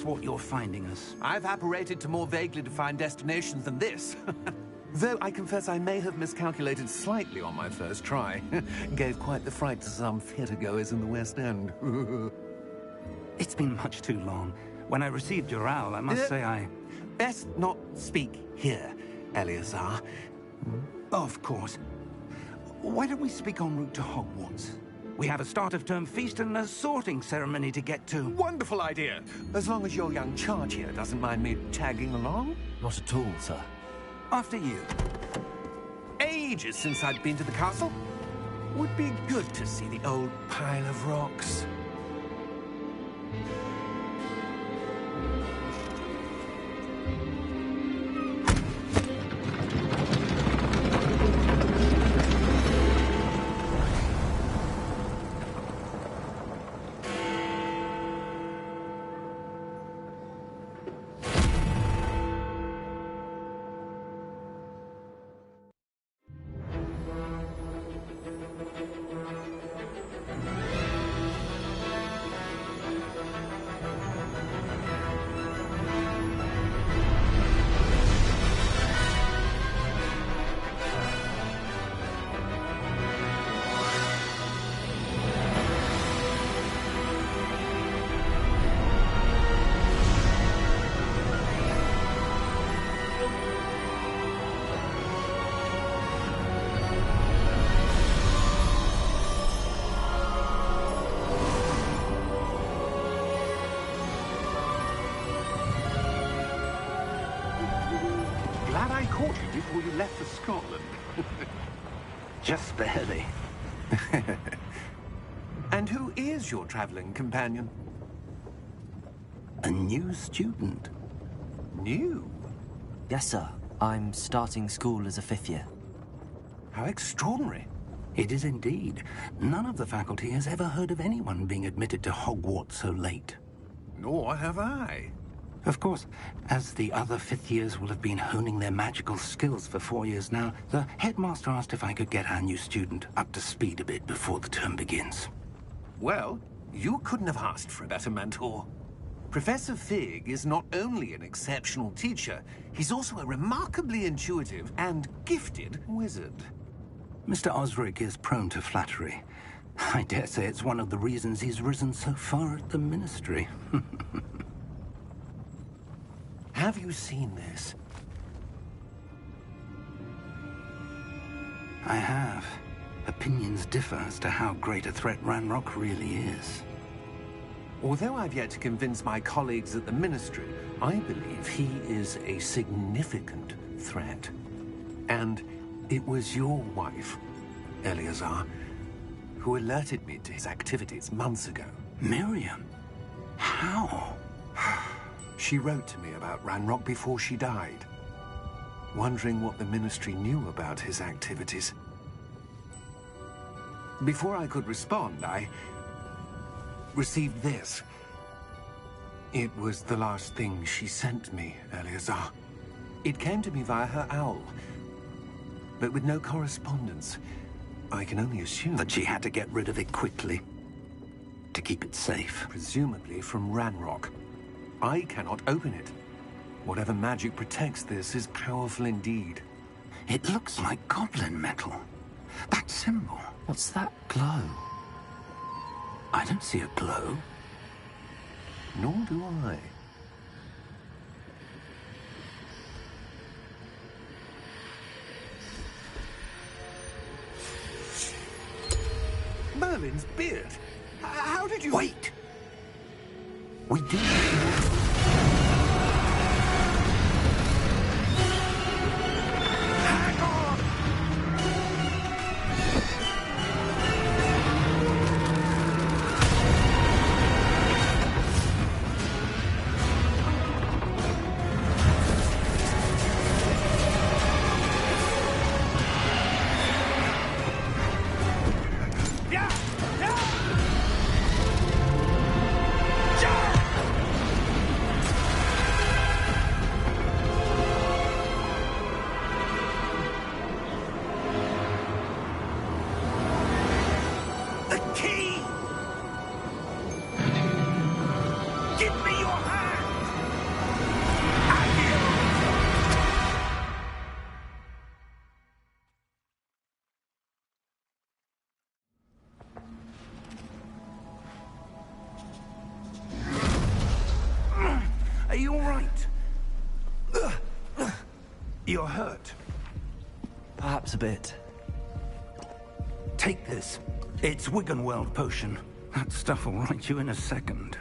that's what you're finding us. I've apparated to more vaguely defined destinations than this. Though I confess I may have miscalculated slightly on my first try. Gave quite the fright to some theatre-goers in the West End. It's been much too long. When I received your owl, I must say I... Best not speak here, Eleazar. Of course. Why don't we speak en route to Hogwarts? We have a start-of-term feast and a sorting ceremony to get to. Wonderful idea! As long as your young charge here doesn't mind me tagging along. Not at all, sir. After you. Ages since I'd been to the castle. Would be good to see the old pile of rocks. Glad I caught you before you left for Scotland. Just barely. And who is your traveling companion? A new student. New? Yes, sir. I'm starting school as a 5th year. How extraordinary. It is indeed. None of the faculty has ever heard of anyone being admitted to Hogwarts so late. Nor have I. Of course, as the other 5th years will have been honing their magical skills for 4 years now, the headmaster asked if I could get our new student up to speed a bit before the term begins. Well, you couldn't have asked for a better mentor. Professor Fig is not only an exceptional teacher, he's also a remarkably intuitive and gifted wizard. Mr. Osric is prone to flattery. I dare say it's one of the reasons he's risen so far at the Ministry. Have you seen this? I have. Opinions differ as to how great a threat Ranrock really is. Although I've yet to convince my colleagues at the Ministry, I believe he is a significant threat. And it was your wife, Eleazar, who alerted me to his activities months ago. Miriam? How? She wrote to me about Ranrock before she died, wondering what the Ministry knew about his activities. Before I could respond, I received this. It was the last thing she sent me, Eleazar. It came to me via her owl, but with no correspondence. I can only assume that she had to get rid of it quickly, to keep it safe. Presumably from Ranrock. I cannot open it. Whatever magic protects this is powerful indeed. It looks like goblin metal. That symbol. What's that glow? I don't see a glow. Nor do I. Merlin's beard. How did you... Wait! We do... Are you all right? You're hurt. Perhaps a bit. Take this. It's Wiggenweld potion. That stuff will right you in a second.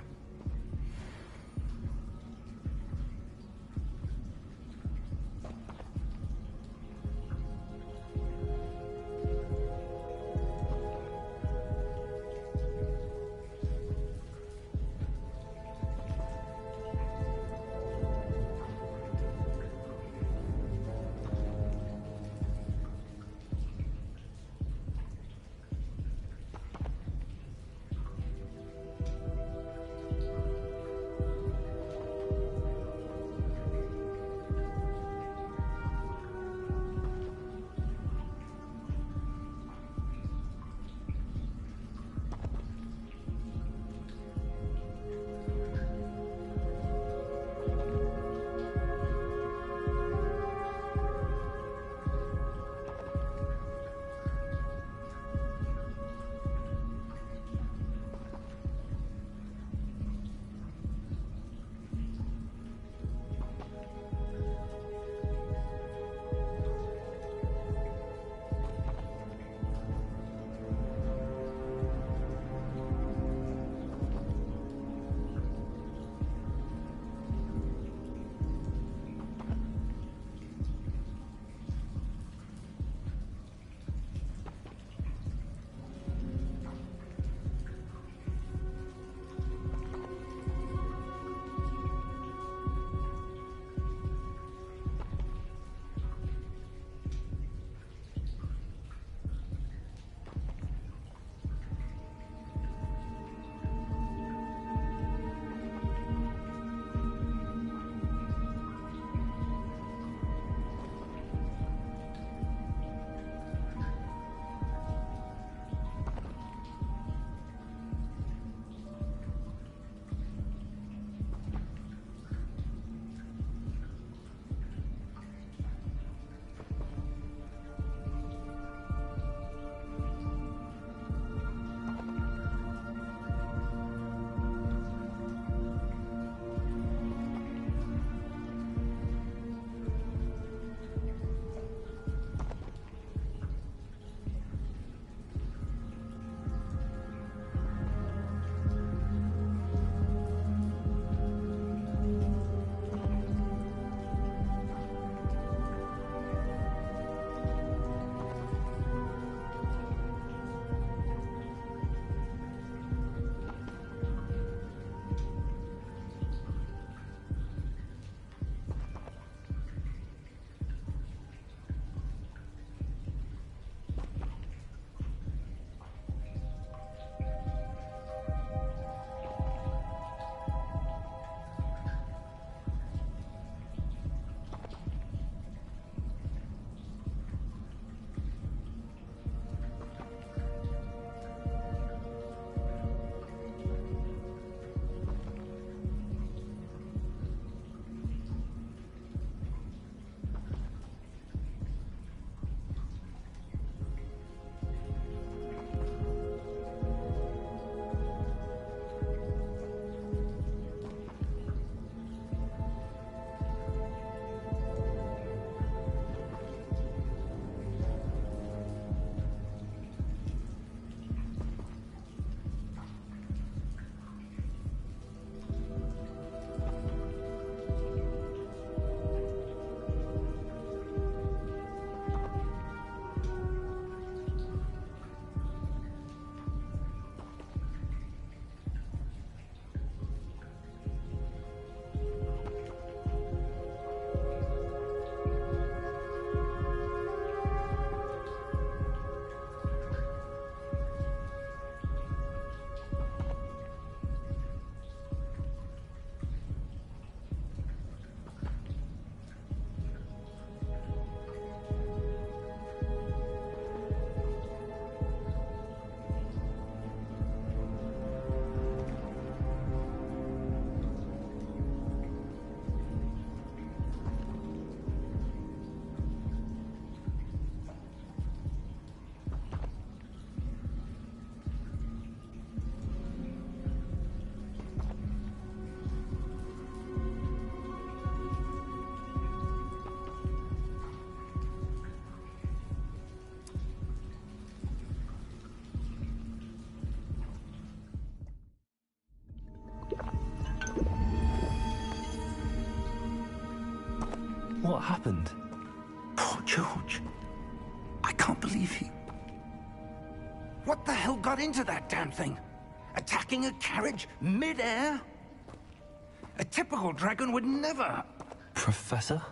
What happened? Poor George. I can't believe he... What the hell got into that damn thing? Attacking a carriage mid-air? A typical dragon would never... Professor?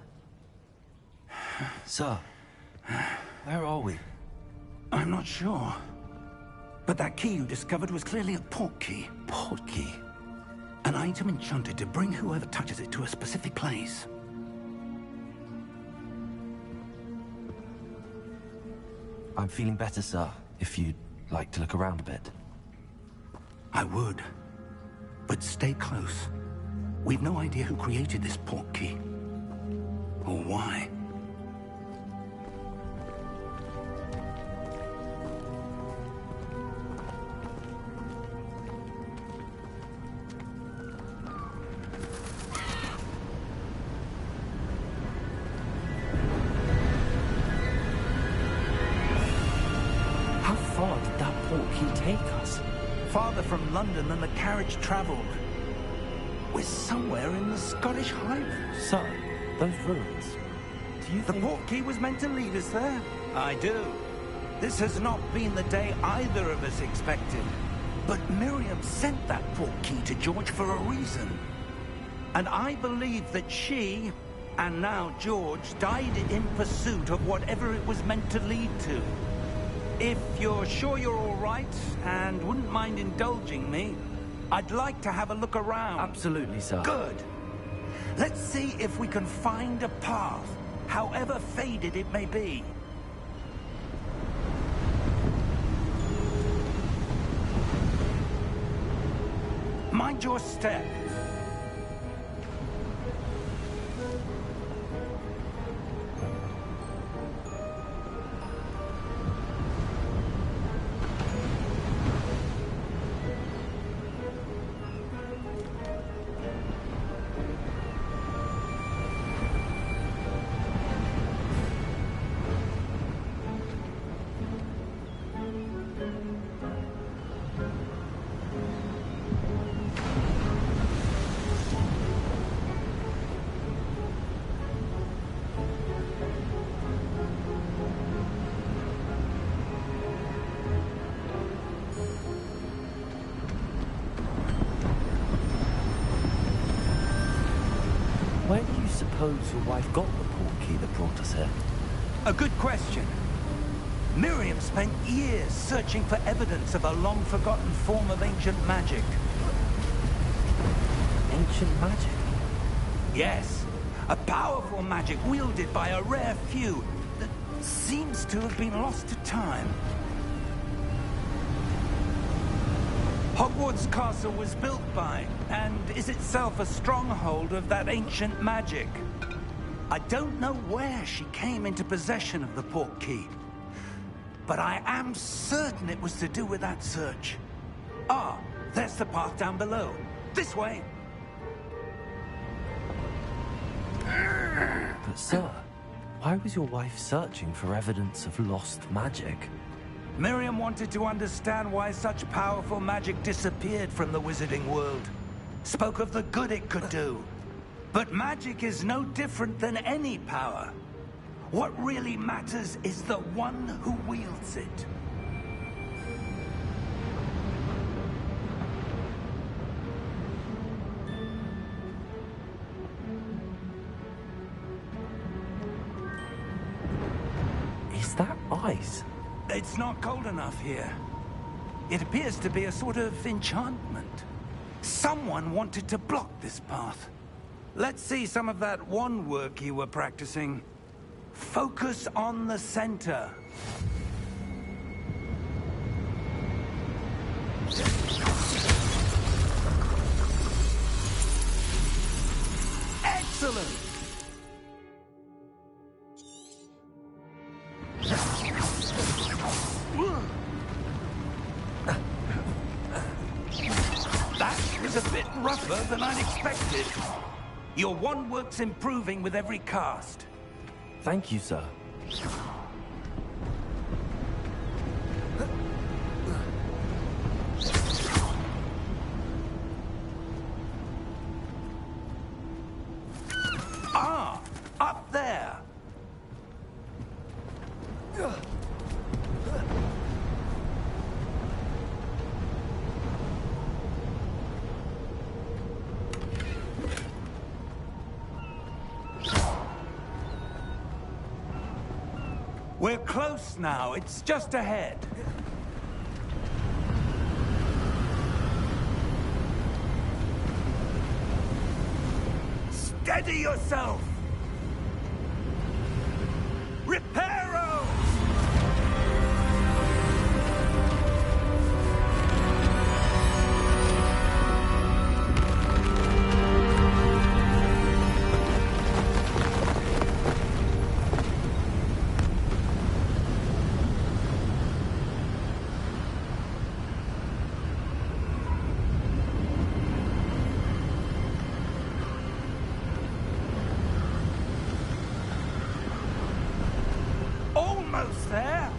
Sir, where are we? I'm not sure. But that key you discovered was clearly a port key. Port key? An item enchanted to bring whoever touches it to a specific place. I'm feeling better, sir, if you'd like to look around a bit. I would. But stay close. We've no idea who created this port key. Or why. How far did that port key take us? Farther from London than the carriage traveled. We're somewhere in the Scottish Highlands. Sir, those ruins. Do you The think... port key was meant to lead us there? I do. This has not been the day either of us expected. But Miriam sent that port key to George for a reason. And I believe that she, and now George, died in pursuit of whatever it was meant to lead to. If you're sure you're all right, and wouldn't mind indulging me, I'd like to have a look around. Absolutely, sir. Good. Let's see if we can find a path, however faded it may be. Mind your step. Where do you suppose your wife got the port key that brought us here? A good question. Miriam spent years searching for evidence of a long-forgotten form of ancient magic. Ancient magic? Yes, a powerful magic wielded by a rare few that seems to have been lost to time. Hogwarts Castle was built by, and is itself a stronghold of that ancient magic. I don't know where she came into possession of the port key, but I am certain it was to do with that search. Ah, there's the path down below. This way. But sir, why was your wife searching for evidence of lost magic? Miriam wanted to understand why such powerful magic disappeared from the wizarding world. Spoke of the good it could do. But magic is no different than any power. What really matters is the one who wields it. Is that ice? It's not cold enough here. It appears to be a sort of enchantment. Someone wanted to block this path. Let's see some of that wand work you were practicing. Focus on the center. Excellent! That was a bit rougher than I'd expected. Your wand work's improving with every cast. Thank you, sir. Ah, up there? We're close now. It's just ahead. Steady yourself! Reparo! Almost there.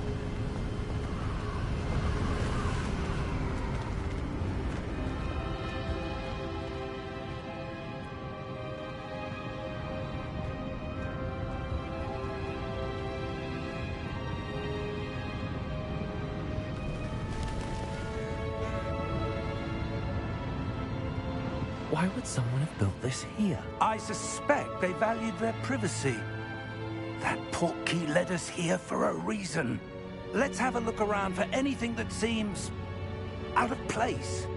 Why would someone have built this here? I suspect they valued their privacy. That portkey led us here for a reason. Let's have a look around for anything that seems out of place.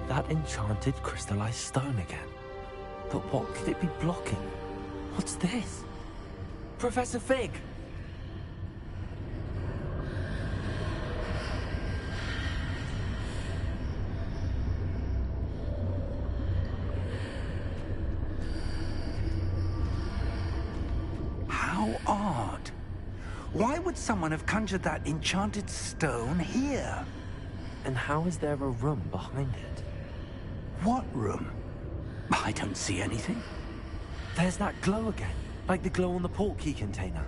That enchanted crystallized stone again. But what could it be blocking? What's this? Professor Fig! How odd. Why would someone have conjured that enchanted stone here? And how is there a room behind it? What room? I don't see anything. There's that glow again, like the glow on the portkey container.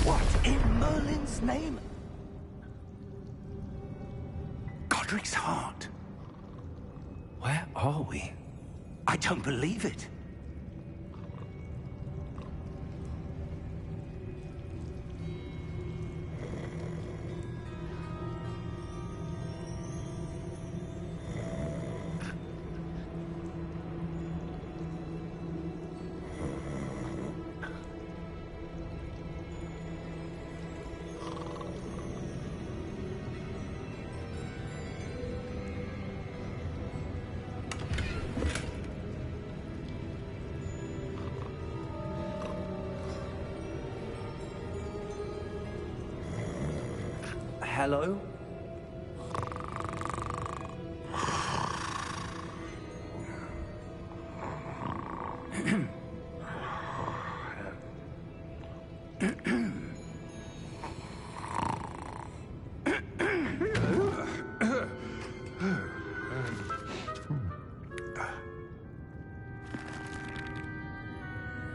What in Merlin's name? Godric's heart. Where are we? I don't believe it. Hello?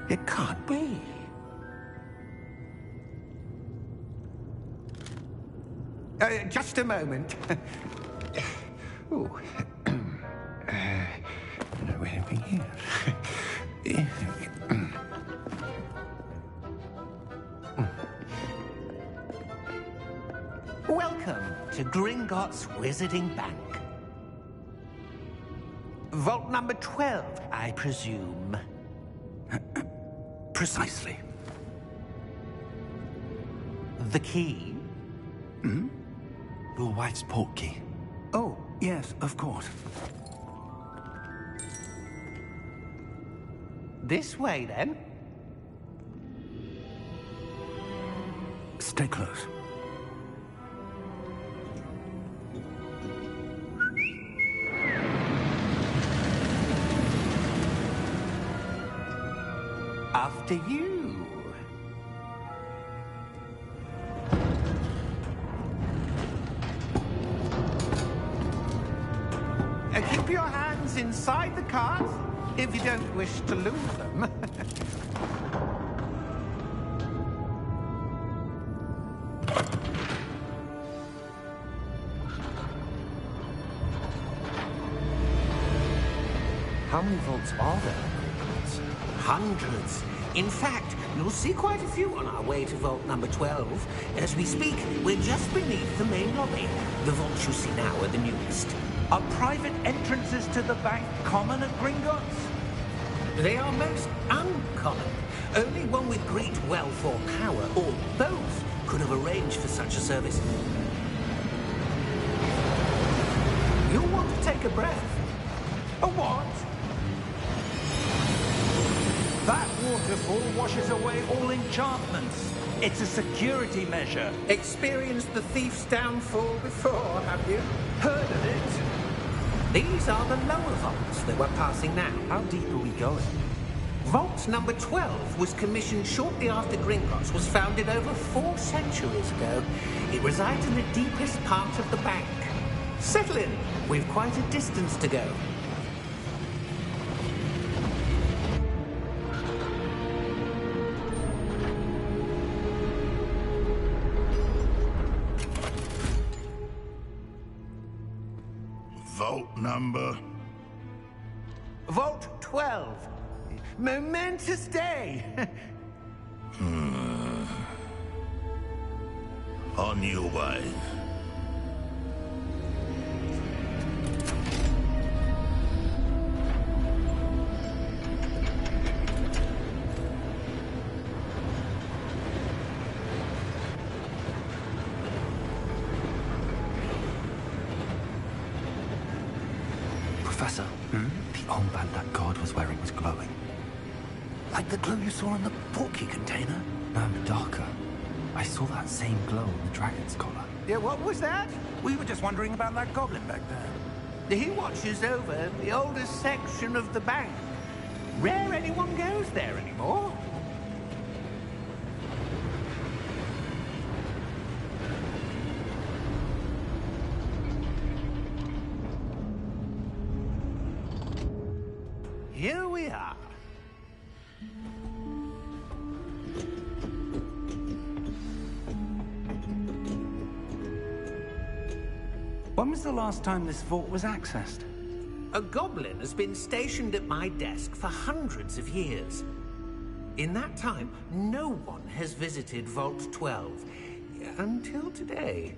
It can't be. Just a moment. Ooh. Where are we here? Welcome to Gringotts Wizarding Bank. Vault number 12, I presume. Precisely. The key? Hmm? Your wife's portkey. Oh, yes, of course. This way, then. Stay close. After you. Keep your hands inside the cart if you don't wish to lose them. How many vaults are there? Hundreds. In fact, you'll see quite a few on our way to vault number 12. As we speak, we're just beneath the main lobby. The vaults you see now are the newest. Are private entrances to the bank common at Gringotts? They are most uncommon. Only one with great wealth or power, or both, could have arranged for such a service. You'll want to take a breath. A what? That waterfall washes away all enchantments. It's a security measure. Experienced the thief's downfall before, have you? Heard of it? These are the lower vaults that we're passing now. How deep are we going? Vault number 12 was commissioned shortly after Gringotts was founded over 4 centuries ago. It resides in the deepest part of the bank. Settle in. We've quite a distance to go. Vault number? Vault 12. Momentous day. On your way. Professor, the armband that guard was wearing was glowing. Like the glow you saw in the portkey container? No, darker. I saw that same glow on the dragon's collar. Yeah, what was that? We were just wondering about that goblin back there. He watches over the oldest section of the bank. Rare anyone goes there anymore. Here we are. When was the last time this vault was accessed? A goblin has been stationed at my desk for hundreds of years. In that time, no one has visited Vault 12. Until today.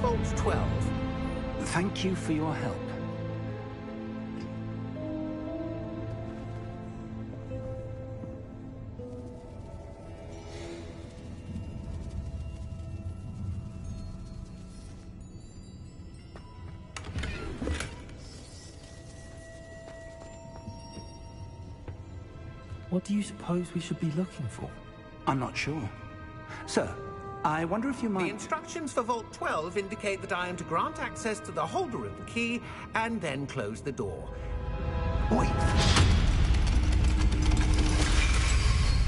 Vault 12. Thank you for your help. What do you suppose we should be looking for? I'm not sure. Sir, I wonder if you The might... instructions for Vault 12 indicate that I am to grant access to the holder of the key and then close the door. Wait.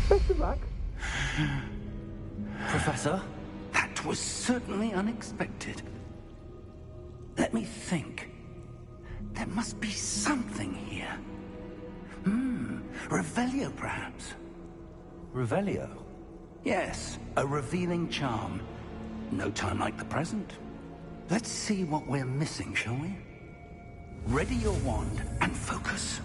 Best of luck. Professor? That was certainly unexpected. Let me think. There must be something here. Revelio, perhaps. Revelio? Yes, a revealing charm. No time like the present. Let's see what we're missing, shall we? Ready your wand and focus.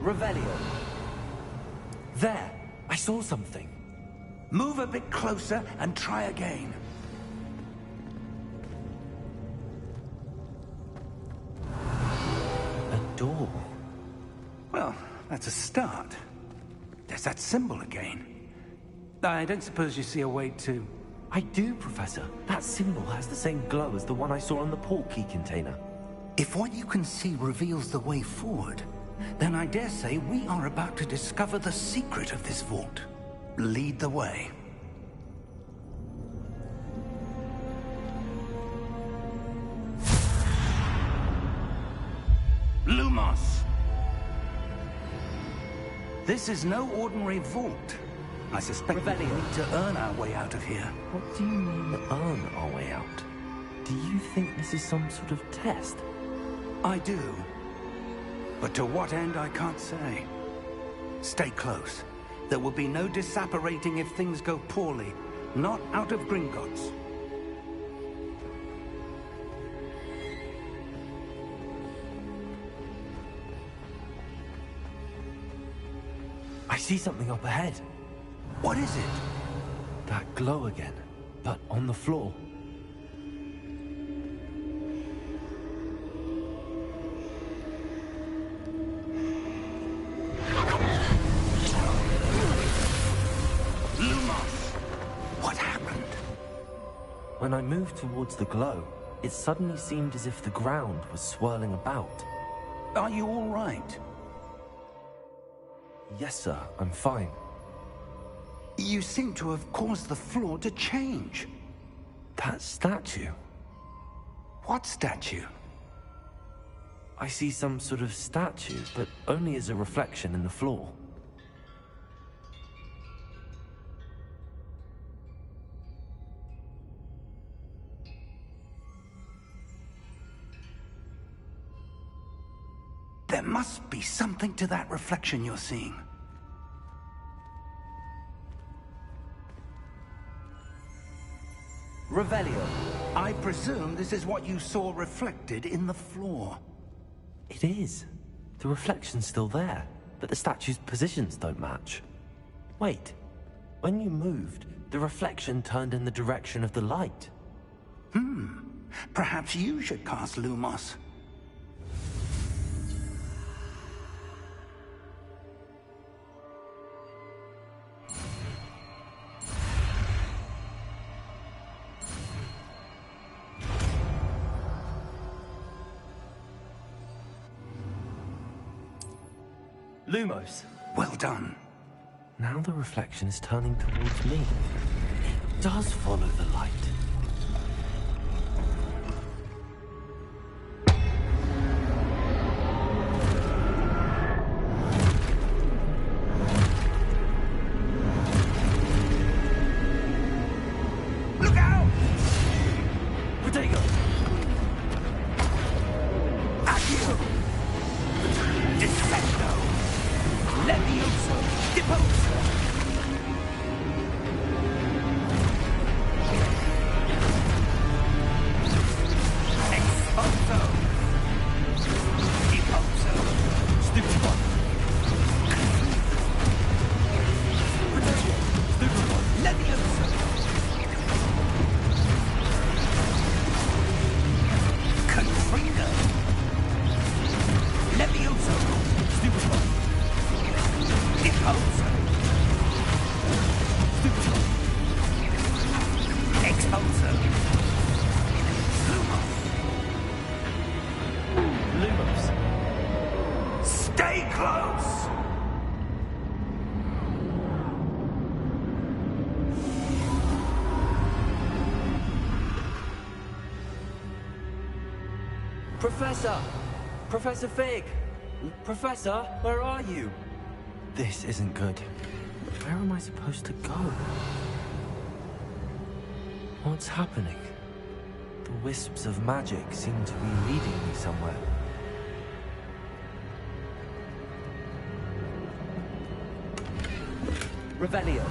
Revelio. There! I saw something. Move a bit closer and try again. A door. Well, that's a start. There's that symbol again. I don't suppose you see a way to... I do, Professor. That symbol has the same glow as the one I saw on the port key container. If what you can see reveals the way forward, then I dare say we are about to discover the secret of this vault. Lead the way. Lumos! This is no ordinary vault. I suspect we need to earn our way out of here. What do you mean, earn our way out? Do you think this is some sort of test? I do. But to what end, I can't say. Stay close. There will be no disapparating if things go poorly. Not out of Gringotts. I see something up ahead. What is it? That glow again, but on the floor. When I moved towards the glow, it suddenly seemed as if the ground was swirling about. Are you all right? Yes, sir, I'm fine. You seem to have caused the floor to change. That statue? What statue? I see some sort of statue, but only as a reflection in the floor. There must be something to that reflection you're seeing. Revelio, I presume this is what you saw reflected in the floor. It is. The reflection's still there, but the statue's positions don't match. Wait, when you moved, the reflection turned in the direction of the light. Perhaps you should cast Lumos. Lumos. Well done. Now the reflection is turning towards me. It does follow the light. Look out! Protego! At you! Defendo! Leviosa! Stay close! Professor! Professor Fig! Professor, where are you? This isn't good. Where am I supposed to go? What's happening? The wisps of magic seem to be leading me somewhere. Revelio.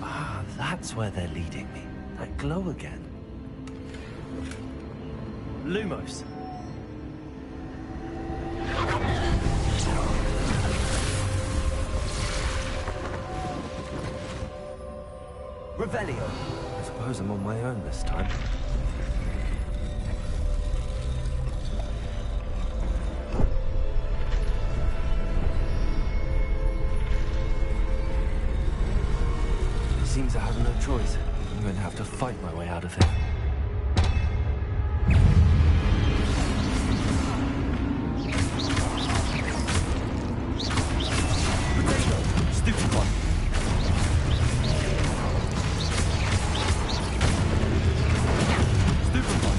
Ah, that's where they're leading me. That glow again. Lumos. Revelio. I suppose I'm on my own this time. Seems I have no choice. I'm going to have to fight my way out of here. Potato! Stupid one! Stupid one!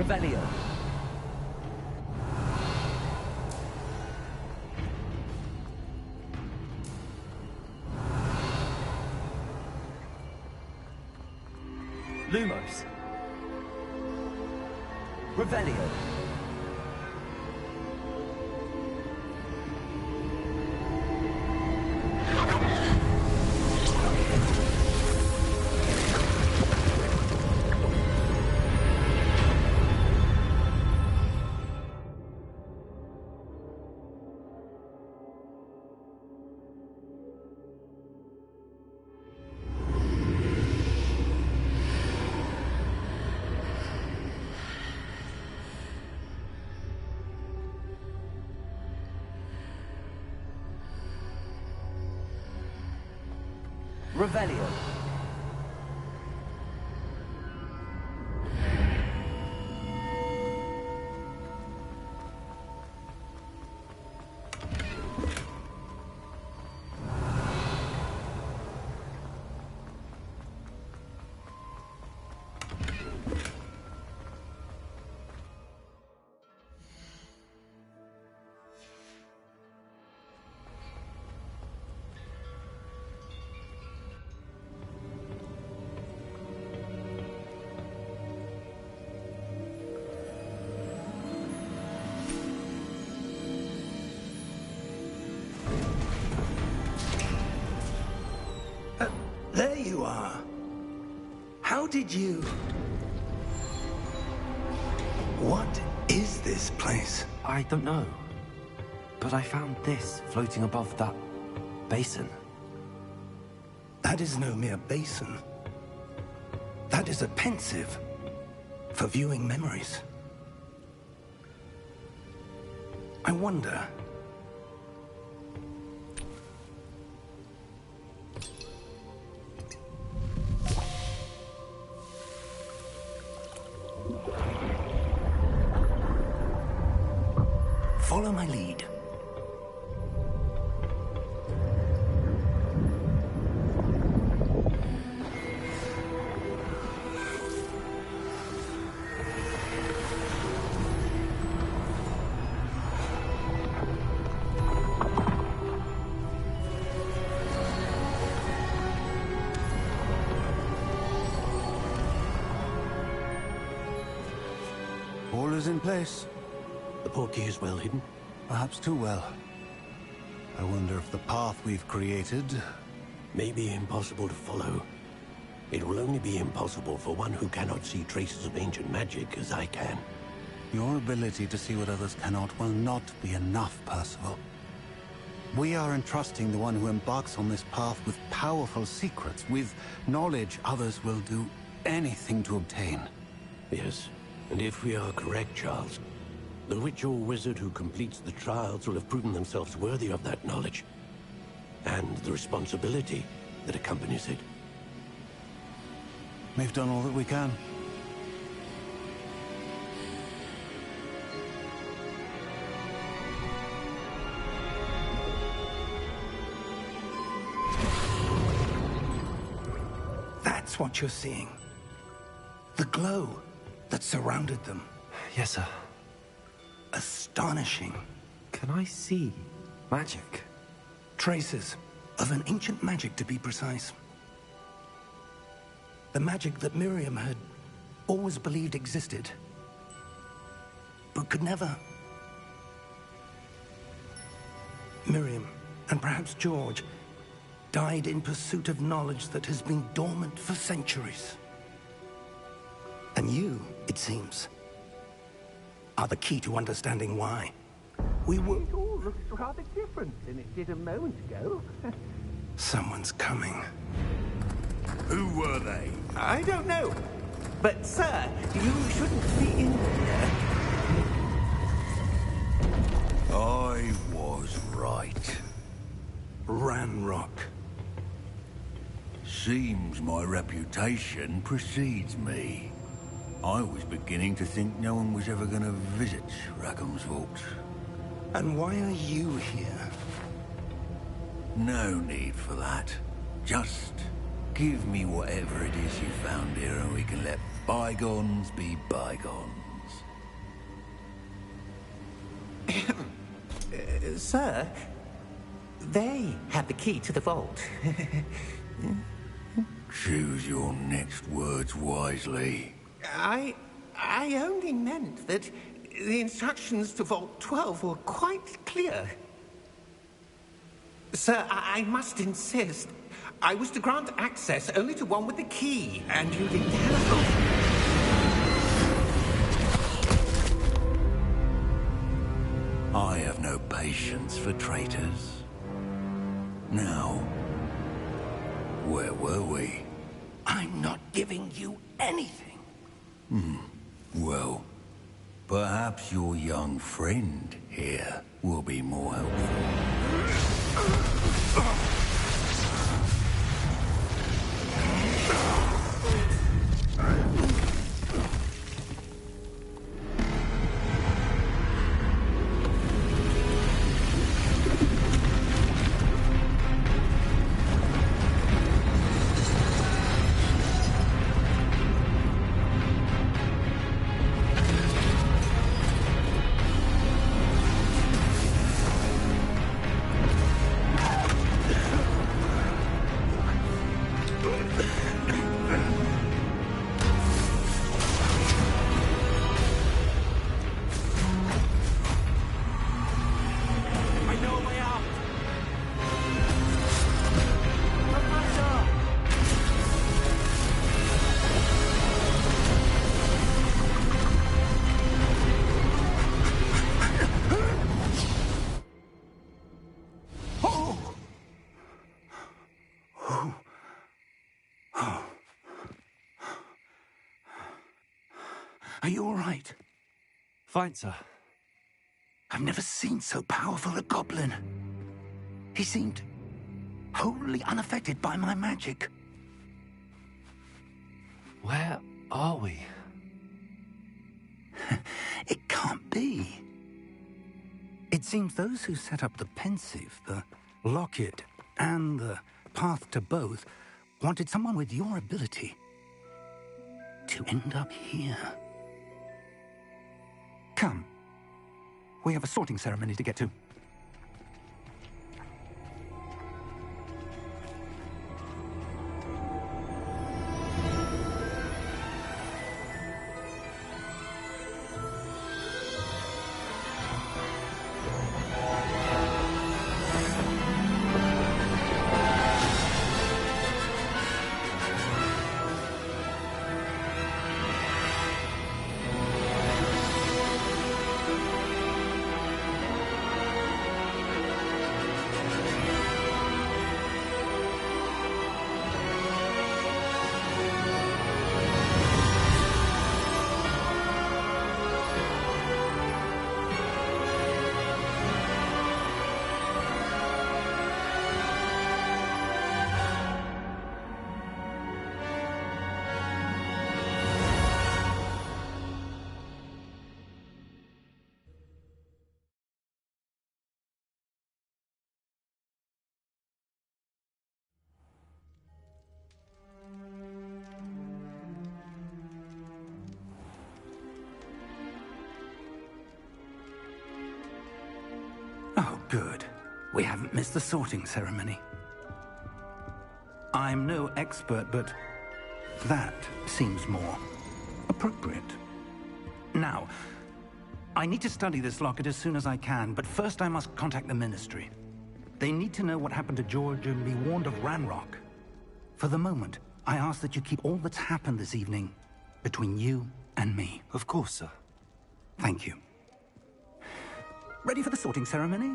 Revelio. Lumos. Revelio. Revelio. There you are. How did you... What is this place? I don't know. But I found this floating above that basin. That is no mere basin. That is a pensive for viewing memories. I wonder... Follow my lead. All is in place. The portkey is well hidden. Perhaps too well. I wonder if the path we've created... May be impossible to follow. It will only be impossible for one who cannot see traces of ancient magic as I can. Your ability to see what others cannot will not be enough, Percival. We are entrusting the one who embarks on this path with powerful secrets, with knowledge others will do anything to obtain. Yes, and if we are correct, Charles, the witch or wizard who completes the trials will have proven themselves worthy of that knowledge, and the responsibility that accompanies it. We've done all that we can. That's what you're seeing. The glow that surrounded them. Yes, sir. Astonishing. Can I see magic? Traces of an ancient magic, to be precise. The magic that Miriam had always believed existed, but could never. Miriam, and perhaps George, died in pursuit of knowledge that has been dormant for centuries. And you, it seems, are the key to understanding why. We were... It all looks rather different than it did a moment ago. Someone's coming. Who were they? I don't know. But, sir, you shouldn't be in here. I was right. Ranrock. Seems my reputation precedes me. I was beginning to think no one was ever going to visit Rackham's vault. And why are you here? No need for that. Just give me whatever it is you found here and we can let bygones be bygones. Sir, they have the key to the vault. Choose your next words wisely. I only meant that the instructions to Vault 12 were quite clear. Sir, I must insist. I was to grant access only to one with the key, and you didn't have. I have no patience for traitors. Now, where were we? I'm not giving you anything. Well, perhaps your young friend here will be more helpful. Are you all right? Fine, sir. I've never seen so powerful a goblin. He seemed wholly unaffected by my magic. Where are we? It can't be. It seems those who set up the pensive, the locket, and the path to both wanted someone with your ability to end up here. Come. We have a sorting ceremony to get to. Oh, good. We haven't missed the sorting ceremony. I'm no expert, but that seems more appropriate. Now, I need to study this locket as soon as I can, but first I must contact the Ministry. They need to know what happened to George and be warned of Ranrock. For the moment, I ask that you keep all that's happened this evening between you and me. Of course, sir. Thank you. Ready for the sorting ceremony?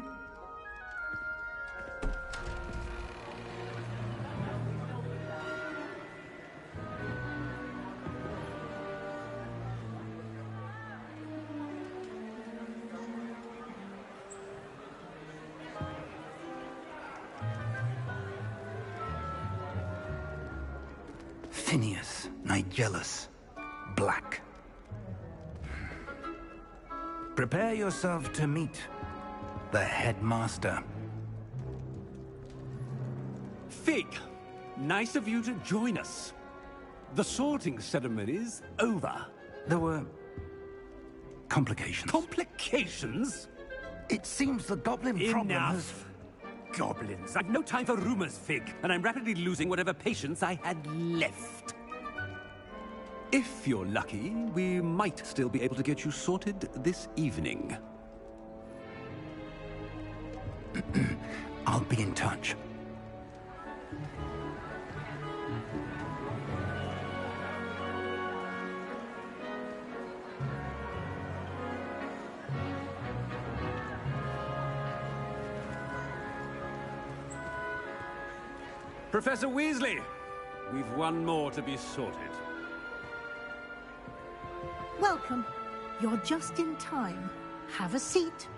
Phineas, Nigellus, Black. Prepare yourself to meet the headmaster. Fig, nice of you to join us. The sorting ceremony's over. There were complications. Complications? It seems the goblin problem has... Enough. Goblins. I've no time for rumors, Fig, and I'm rapidly losing whatever patience I had left. If you're lucky, we might still be able to get you sorted this evening. I'll be in touch. Professor Weasley, we've one more to be sorted. Welcome. You're just in time. Have a seat.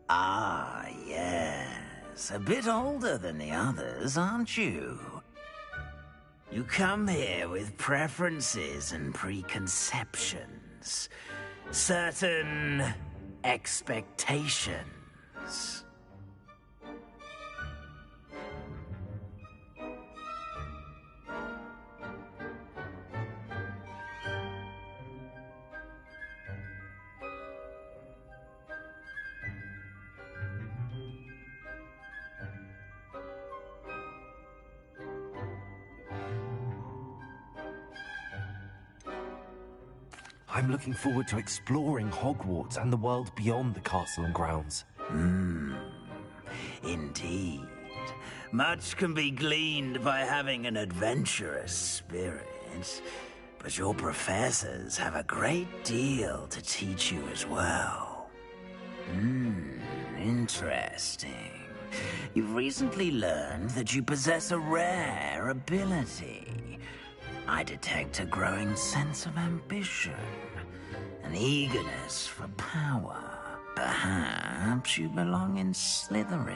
Ah, yes. A bit older than the others, aren't you? You come here with preferences and preconceptions. Certain expectations. I'm looking forward to exploring Hogwarts and the world beyond the castle and grounds. Indeed. Much can be gleaned by having an adventurous spirit. but your professors have a great deal to teach you as well. Interesting. You've recently learned that you possess a rare ability. I detect a growing sense of ambition, an eagerness for power. Perhaps you belong in Slytherin.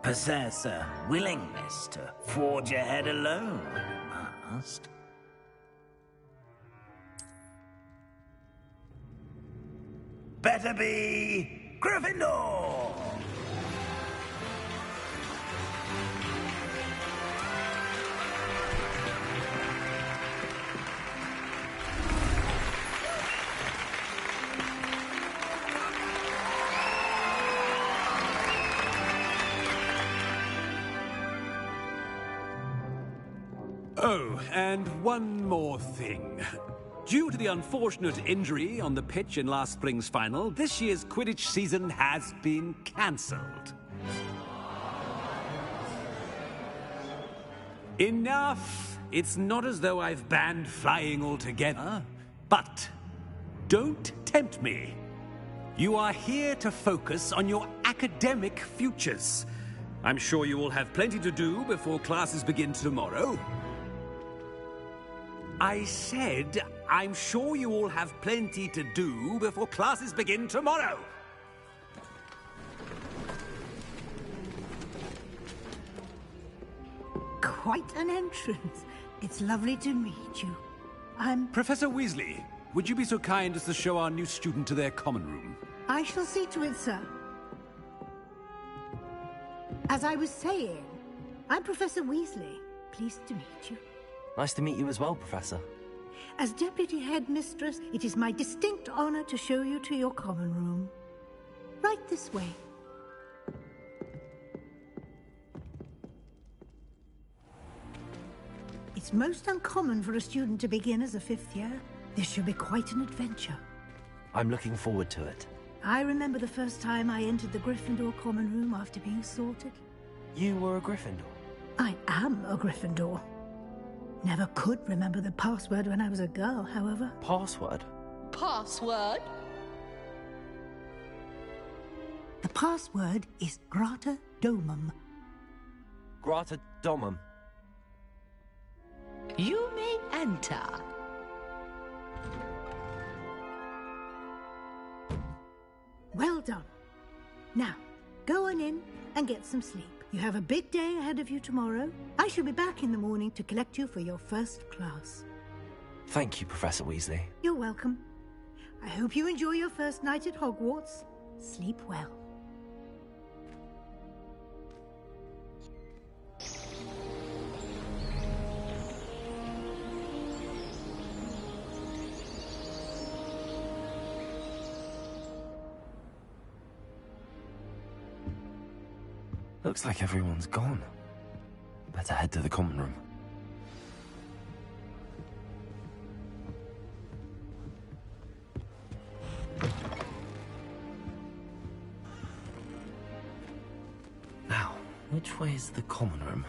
Possess a willingness to forge ahead alone, you must. Better be Gryffindor! Oh, and one more thing. Due to the unfortunate injury on the pitch in last spring's final, this year's Quidditch season has been cancelled. Enough! It's not as though I've banned flying altogether, but don't tempt me. You are here to focus on your academic futures. I'm sure you will have plenty to do before classes begin tomorrow. I said, I'm sure you all have plenty to do before classes begin tomorrow. Quite an entrance. It's lovely to meet you. I'm... Professor Weasley, would you be so kind as to show our new student to their common room? I shall see to it, sir. As I was saying, I'm Professor Weasley. Pleased to meet you. Nice to meet you as well, Professor. As Deputy Headmistress, it is my distinct honor to show you to your common room. Right this way. It's most uncommon for a student to begin as a fifth year. This should be quite an adventure. I'm looking forward to it. I remember the first time I entered the Gryffindor common room after being sorted. You were a Gryffindor? I am a Gryffindor. Never could remember the password when I was a girl, however. Password? Password? The password is Grata Domum. Grata Domum. You may enter. Well done. Now, go on in and get some sleep. You have a big day ahead of you tomorrow. I shall be back in the morning to collect you for your first class. Thank you, Professor Weasley. You're welcome. I hope you enjoy your first night at Hogwarts. Sleep well. Looks like everyone's gone. Better head to the common room. Now, which way is the common room?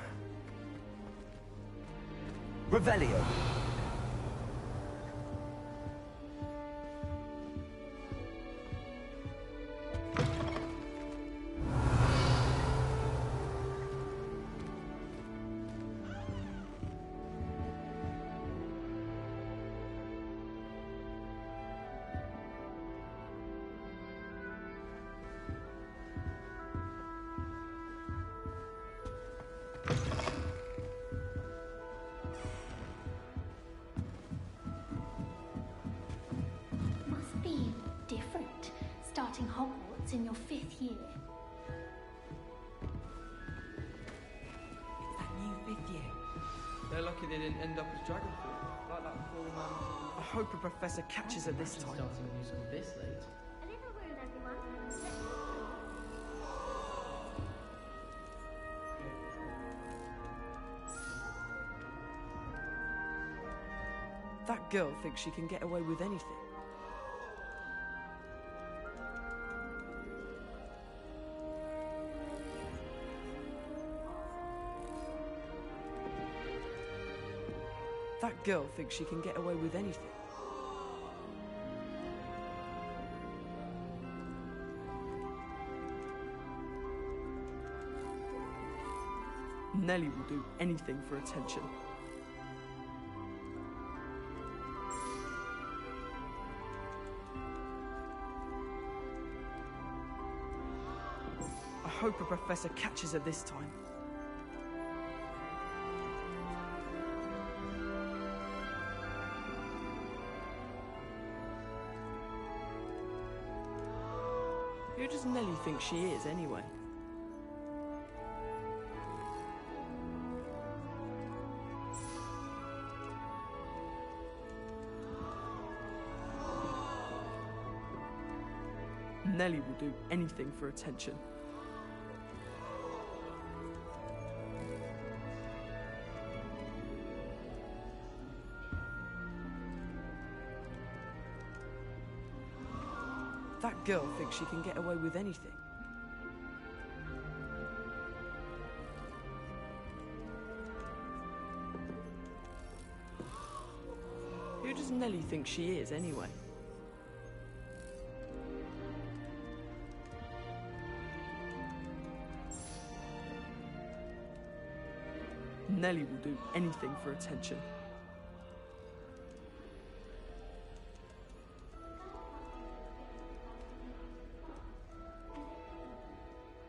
Revelio! Must be different, starting Hogwarts in your 5th year. It's that new 5th year. They're lucky they didn't end up as Dragonfly, like that poor man. I hope a professor catches her this time. Starting a musical this late. A little room, everyone. That girl thinks she can get away with anything. That girl thinks she can get away with anything. Nellie will do anything for attention. I hope a professor catches her this time. Who does Nellie think she is, anyway? Nellie will do anything for attention. That girl thinks she can get away with anything. Who does Nellie think she is, anyway? Nellie will do anything for attention.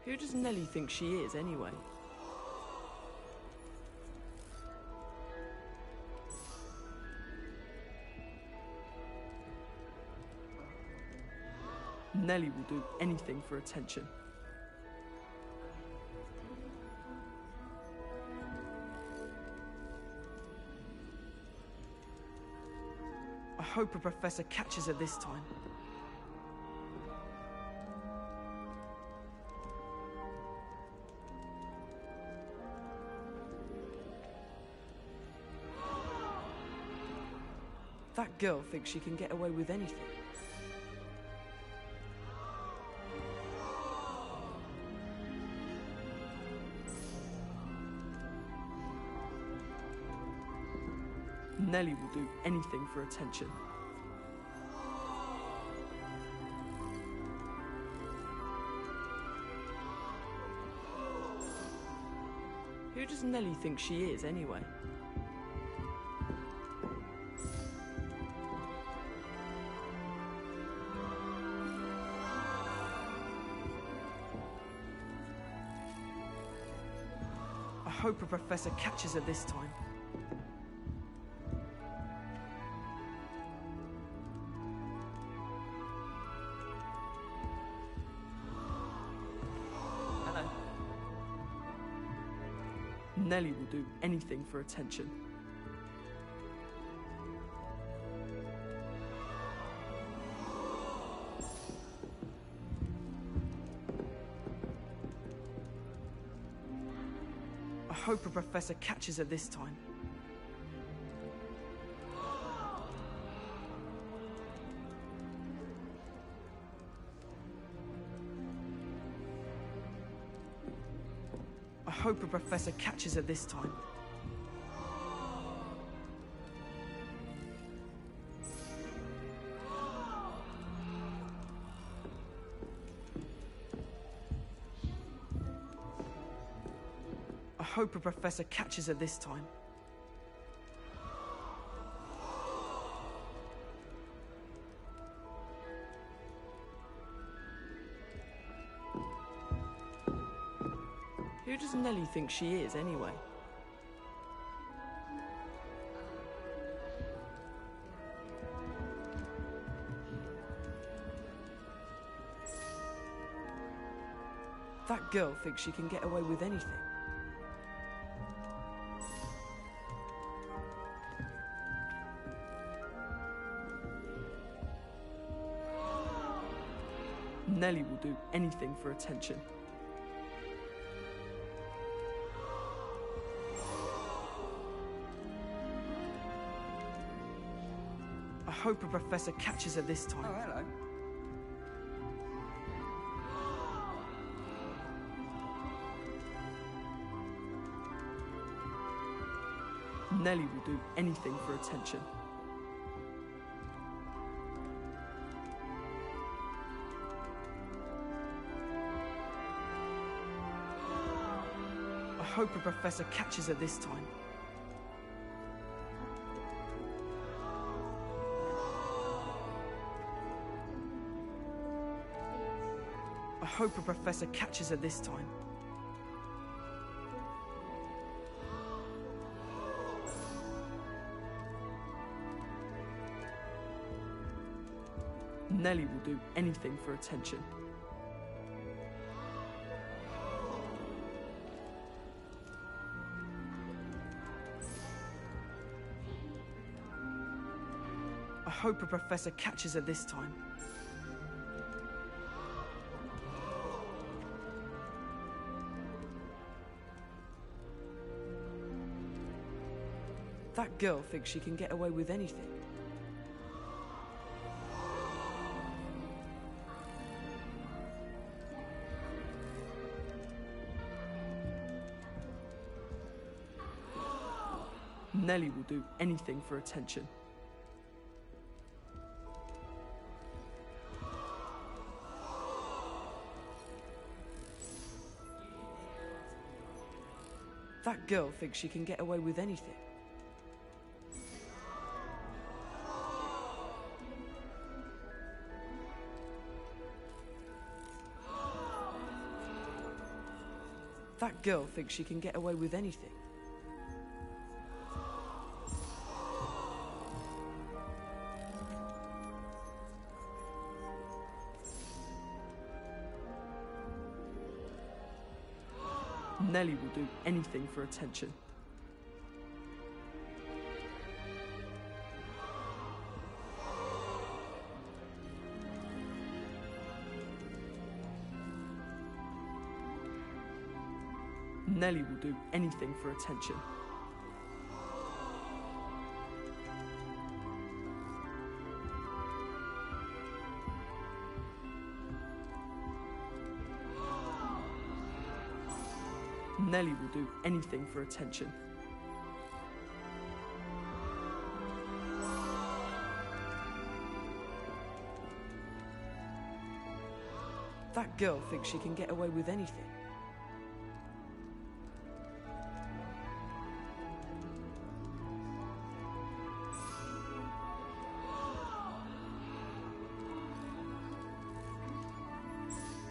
Who does Nellie think she is, anyway? Nellie will do anything for attention. I hope a professor catches her this time. That girl thinks she can get away with anything. Nellie will do anything for attention. Who does Nellie think she is, anyway? I hope a professor catches her this time. Nellie will do anything for attention. I hope a professor catches her this time. I hope a professor catches her this time. I hope a professor catches her this time. Who does Nellie think she is, anyway? That girl thinks she can get away with anything. Nellie will do anything for attention. hope a professor catches her this time. Oh, hello. Nellie will do anything for attention. I hope a professor catches her this time. I hope a professor catches her this time. Nellie will do anything for attention. I hope a professor catches her this time. That girl thinks she can get away with anything. Nellie will do anything for attention. That girl thinks she can get away with anything. That girl thinks she can get away with anything. Nellie will do anything for attention. Nellie will do anything for attention. Nellie will do anything for attention. That girl thinks she can get away with anything.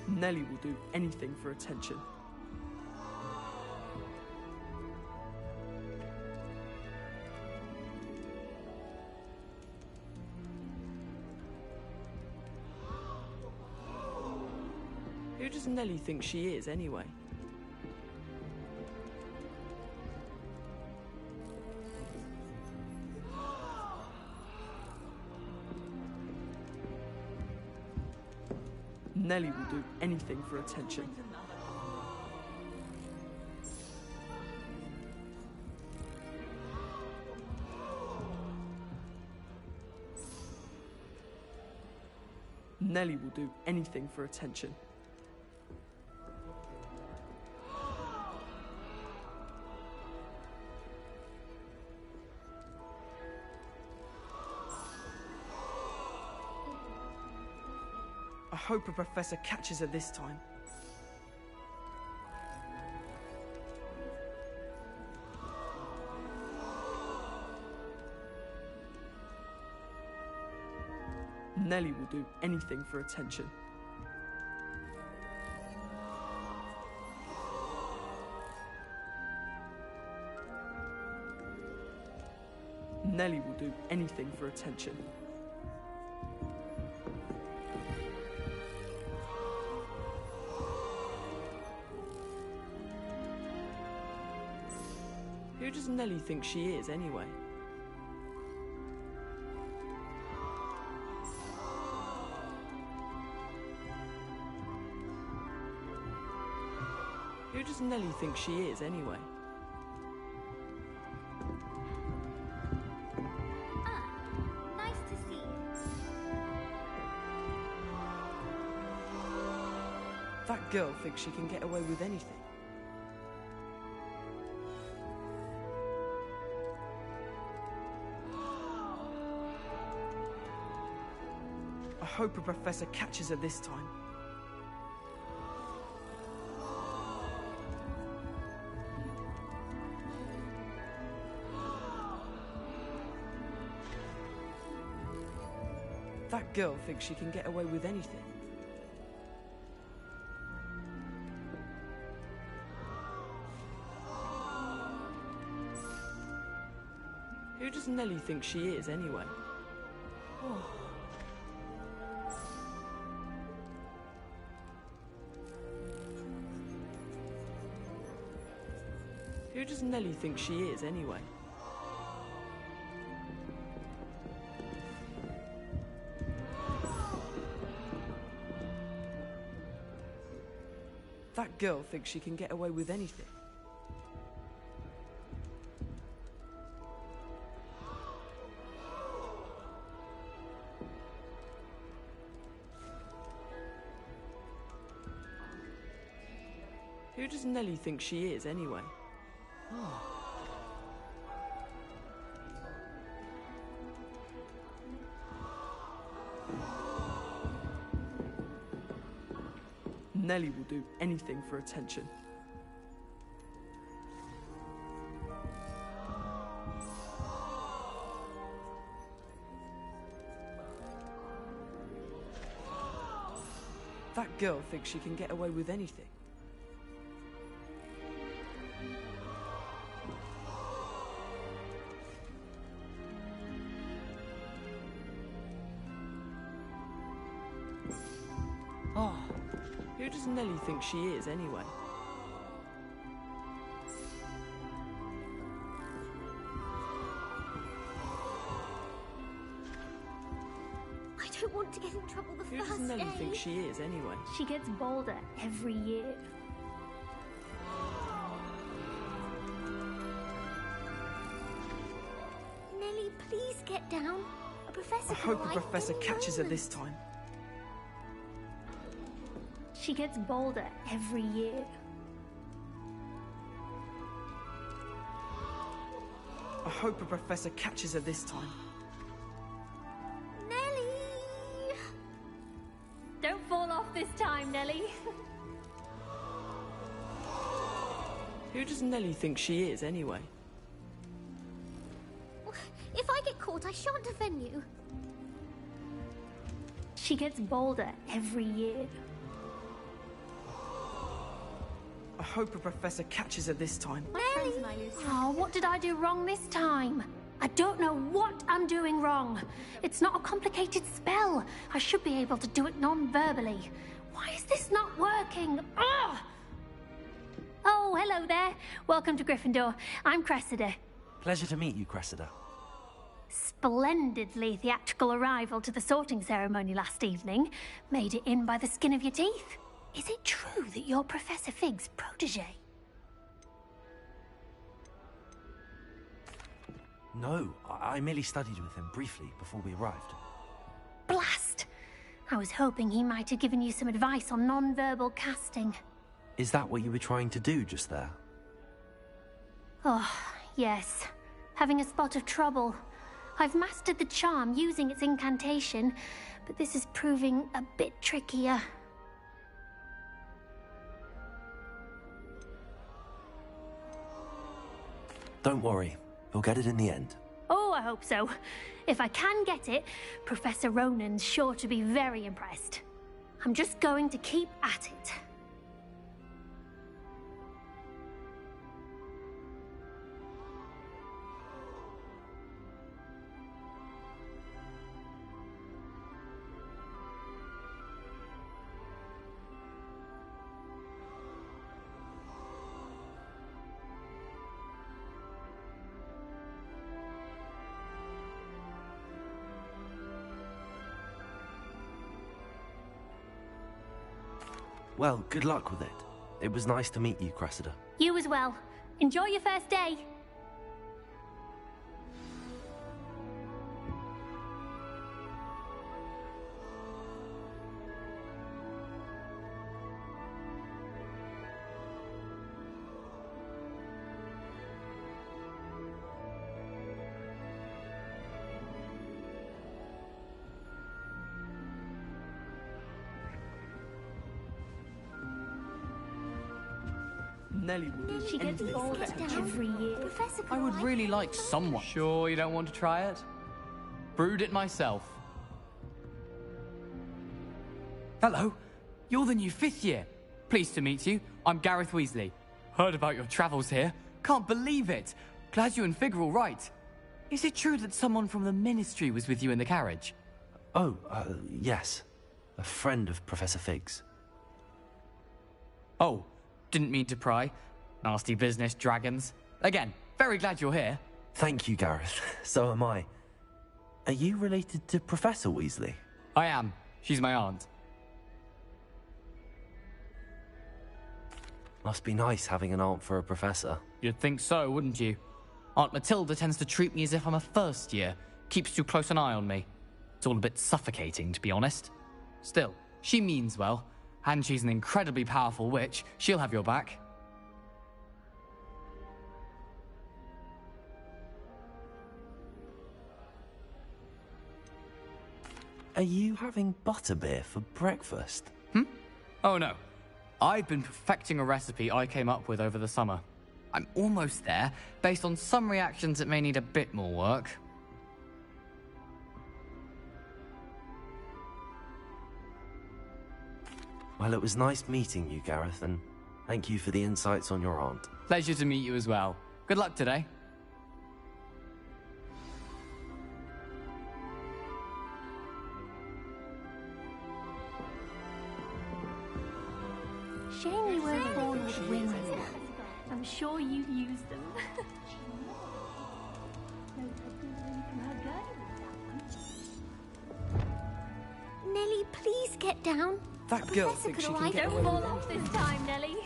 Nellie will do anything for attention. Who does Nellie think she is, anyway? Nellie will do anything for attention. Nellie will do anything for attention. I hope a professor catches her this time. Nellie will do anything for attention. Nellie will do anything for attention. Who does Nellie think she is, anyway? Who does Nellie think she is, anyway? Ah, nice to see girl thinks she can get away with anything. I hope a professor catches her this time. That girl thinks she can get away with anything. Who does Nellie think she is, anyway? Oh. Who does Nellie think she is, anyway? That girl thinks she can get away with anything. Who does Nellie think she is, anyway? Oh. Nellie will do anything for attention. That girl thinks she can get away with anything. Oh. Who does Nellie think she is, anyway? I don't want to get in trouble the Who first does Nellie day. think she is, anyway? She gets bolder every year. Nellie, please get down. A professor I hope a can professor arrive catches her any this time. She gets bolder every year. I hope a professor catches her this time. Nellie! Don't fall off this time, Nellie. Who does Nellie think she is, anyway? If I get caught, I shan't offend you. She gets bolder every year. I hope a professor catches her this time. Nellie! Oh, what did I do wrong this time? I don't know what I'm doing wrong. It's not a complicated spell. I should be able to do it non-verbally. Why is this not working? Ugh! Oh, hello there. Welcome to Gryffindor. I'm Cressida. Pleasure to meet you, Cressida. Splendidly theatrical arrival to the sorting ceremony last evening. Made it in by the skin of your teeth. Is it true that you're Professor Fig's protege? No, I merely studied with him briefly before we arrived. Blast! I was hoping he might have given you some advice on non-verbal casting. Is that what you were trying to do just there? Oh, yes. Having a spot of trouble. I've mastered the charm using its incantation, but this is proving a bit trickier. Don't worry, we'll get it in the end. Oh, I hope so. If I can get it, Professor Ronan's sure to be very impressed. I'm just going to keep at it. Well, good luck with it. It was nice to meet you, Cressida. You as well. Enjoy your first day. Nellie will do She gets anything all for that attention. every year. Professor I would really like someone. Sure you don't want to try it? Brewed it myself. Hello, you're the new 5th year. Pleased to meet you. I'm Gareth Weasley. Heard about your travels here. Can't believe it. Glad you and Fig are all right. Is it true that someone from the Ministry was with you in the carriage? Oh, yes. A friend of Professor Fig's. Oh, didn't mean to pry. Nasty business, dragons. Again, very glad you're here. Thank you, Gareth. So am I. Are you related to Professor Weasley? I am. She's my aunt. Must be nice having an aunt for a professor. You'd think so, wouldn't you? Aunt Matilda tends to treat me as if I'm a first year. Keeps too close an eye on me. It's all a bit suffocating, to be honest. Still, she means well. And she's an incredibly powerful witch. She'll have your back. Are you having butterbeer for breakfast? Oh no. I've been perfecting a recipe I came up with over the summer. I'm almost there, based on some reactions that may need a bit more work. Well, it was nice meeting you, Gareth, and thank you for the insights on your aunt. Pleasure to meet you as well. Good luck today. Shame you weren't born with wings. I'm sure you've used them. Nellie, please get down. That girl Professor thinks she could can arrive. get Don't away fall with off this time, Nellie.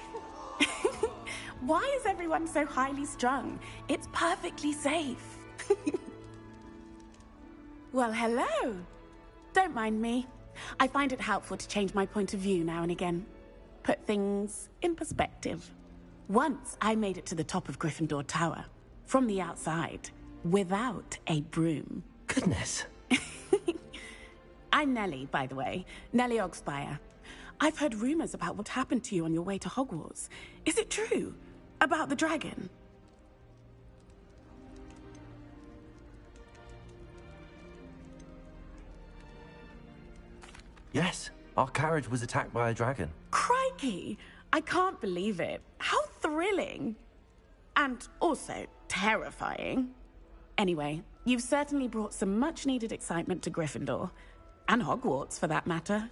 Why is everyone so highly strung? It's perfectly safe. Well, hello. Don't mind me. I find it helpful to change my point of view now and again. Put things in perspective. Once I made it to the top of Gryffindor Tower, from the outside, without a broom. Goodness. I'm Nellie, by the way. Nellie Ogspire. I've heard rumors about what happened to you on your way to Hogwarts. Is it true? About the dragon? Yes, our carriage was attacked by a dragon. Crikey! I can't believe it. How thrilling! And also terrifying. Anyway, you've certainly brought some much-needed excitement to Gryffindor. And Hogwarts, for that matter.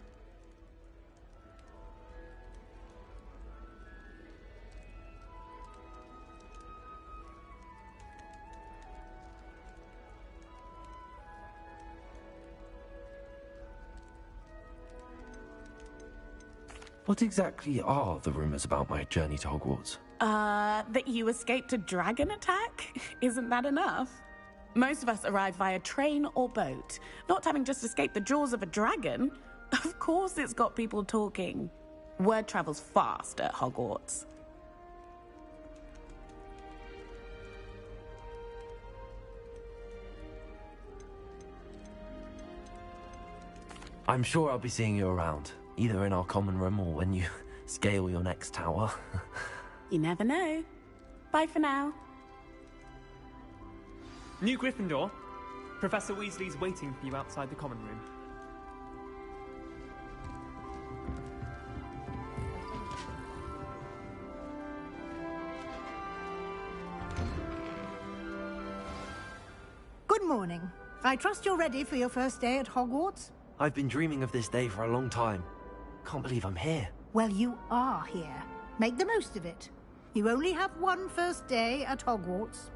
What exactly are the rumors about my journey to Hogwarts? That you escaped a dragon attack? Isn't that enough? Most of us arrive via train or boat, not having just escaped the jaws of a dragon. Of course it's got people talking. Word travels fast at Hogwarts. I'm sure I'll be seeing you around, either in our common room or when you scale your next tower. You never know. Bye for now. New Gryffindor, Professor Weasley's waiting for you outside the common room. Good morning. I trust you're ready for your first day at Hogwarts? I've been dreaming of this day for a long time. Can't believe I'm here. Well, you are here. Make the most of it. You only have one first day at Hogwarts.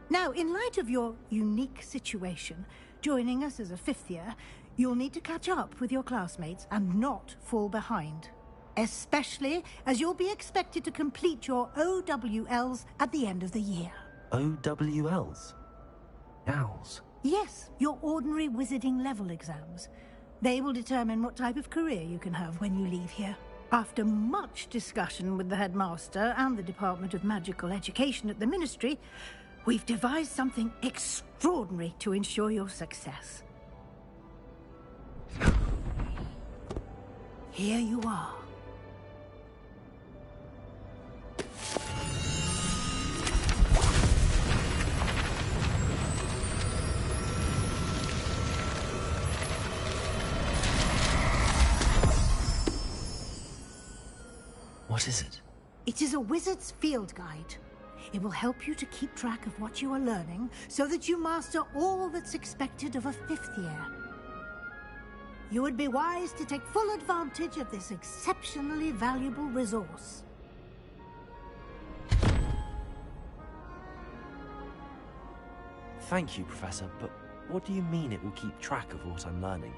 Now, in light of your unique situation, joining us as a 5th year, you'll need to catch up with your classmates and not fall behind. Especially as you'll be expected to complete your OWLs at the end of the year. OWLs? Owls? Yes, your ordinary wizarding level exams. They will determine what type of career you can have when you leave here. After much discussion with the headmaster and the Department of Magical Education at the Ministry, we've devised something extraordinary to ensure your success. Here you are. What is it? It is a wizard's field guide. It will help you to keep track of what you are learning so that you master all that's expected of a 5th year. You would be wise to take full advantage of this exceptionally valuable resource. Thank you, Professor, but what do you mean it will keep track of what I'm learning?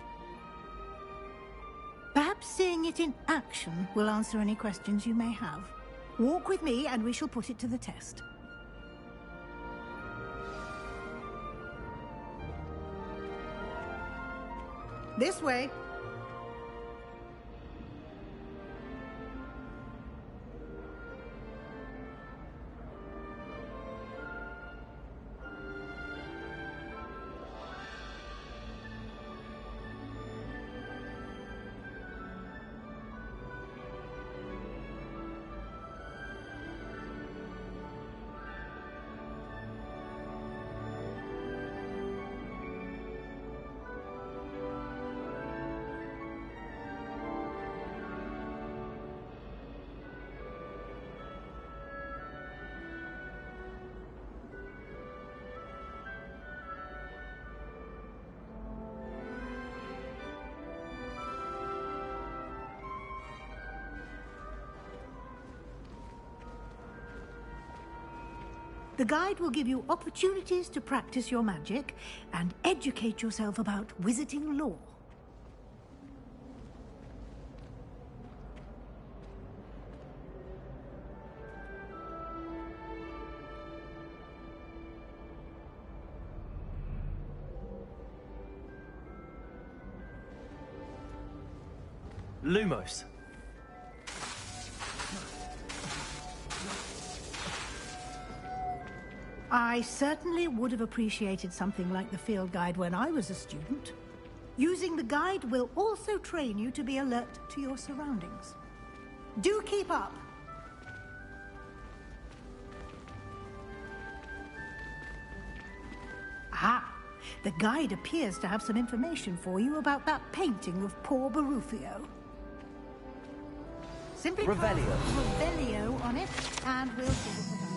Perhaps seeing it in action will answer any questions you may have. Walk with me and we shall put it to the test. This way. The guide will give you opportunities to practice your magic and educate yourself about wizarding lore. Lumos. I certainly would have appreciated something like the field guide when I was a student. Using the guide will also train you to be alert to your surroundings. Do keep up! Ah, the guide appears to have some information for you about that painting of poor Barufio. Simply Revelio. press Revelio on it, and we'll give it the guide.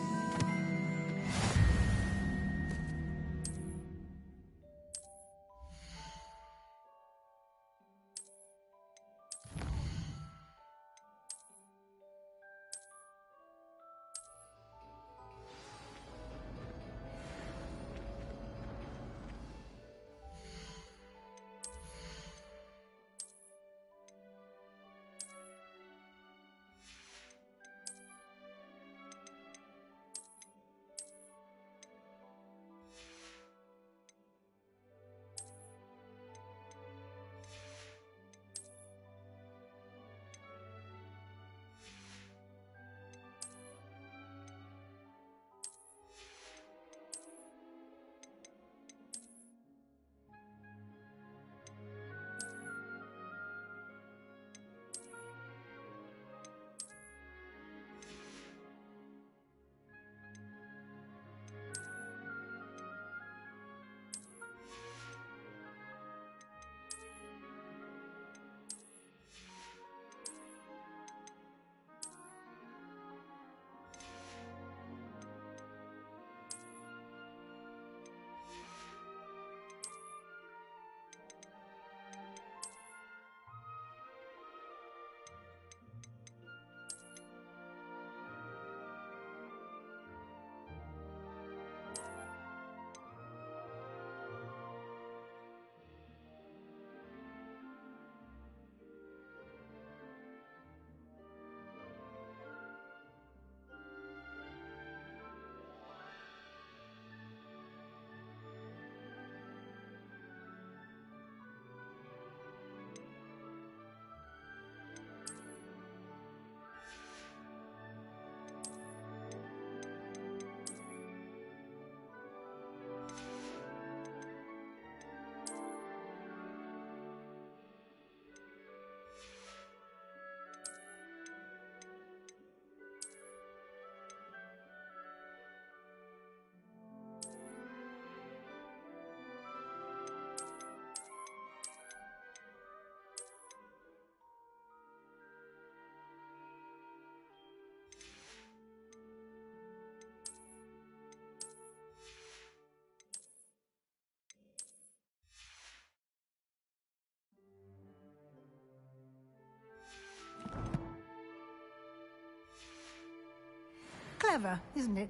clever, isn't it?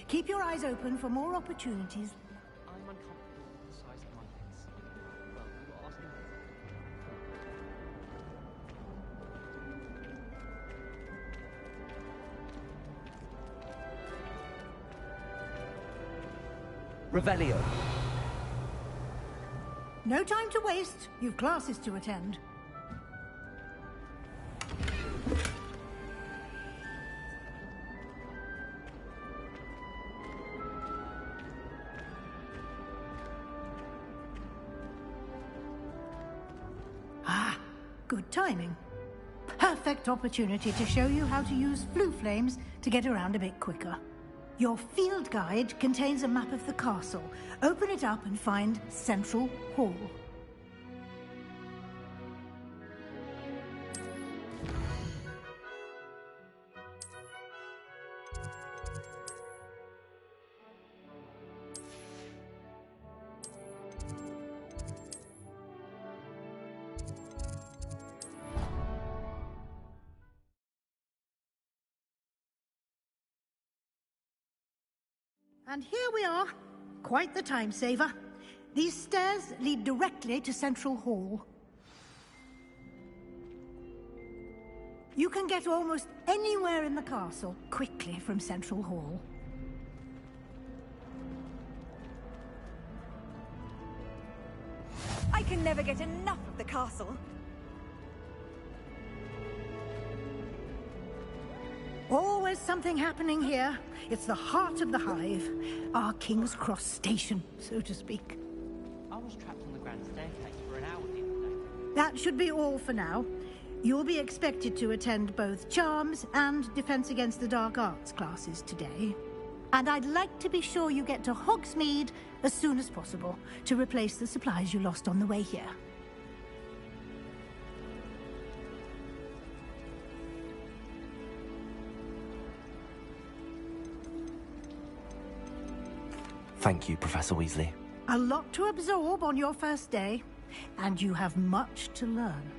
Keep your eyes open for more opportunities. I'm uncomfortable with the size of my legs. Well, you're asking me. Revelio. No time to waste. You've classes to attend. Ah, good timing. Perfect opportunity to show you how to use flue flames to get around a bit quicker. Your field guide contains a map of the castle. Open it up and find Central Hall. And here we are. Quite the time saver. These stairs lead directly to Central Hall. You can get almost anywhere in the castle quickly from Central Hall. I can never get enough of the castle. Always something happening here. It's the heart of the Hive. Our King's Cross station, so to speak. I was trapped on the grand staircase for an hour the other day. That should be all for now. You'll be expected to attend both Charms and Defense Against the Dark Arts classes today. And I'd like to be sure you get to Hogsmeade as soon as possible to replace the supplies you lost on the way here. Thank you, Professor Weasley. A lot to absorb on your first day, and you have much to learn.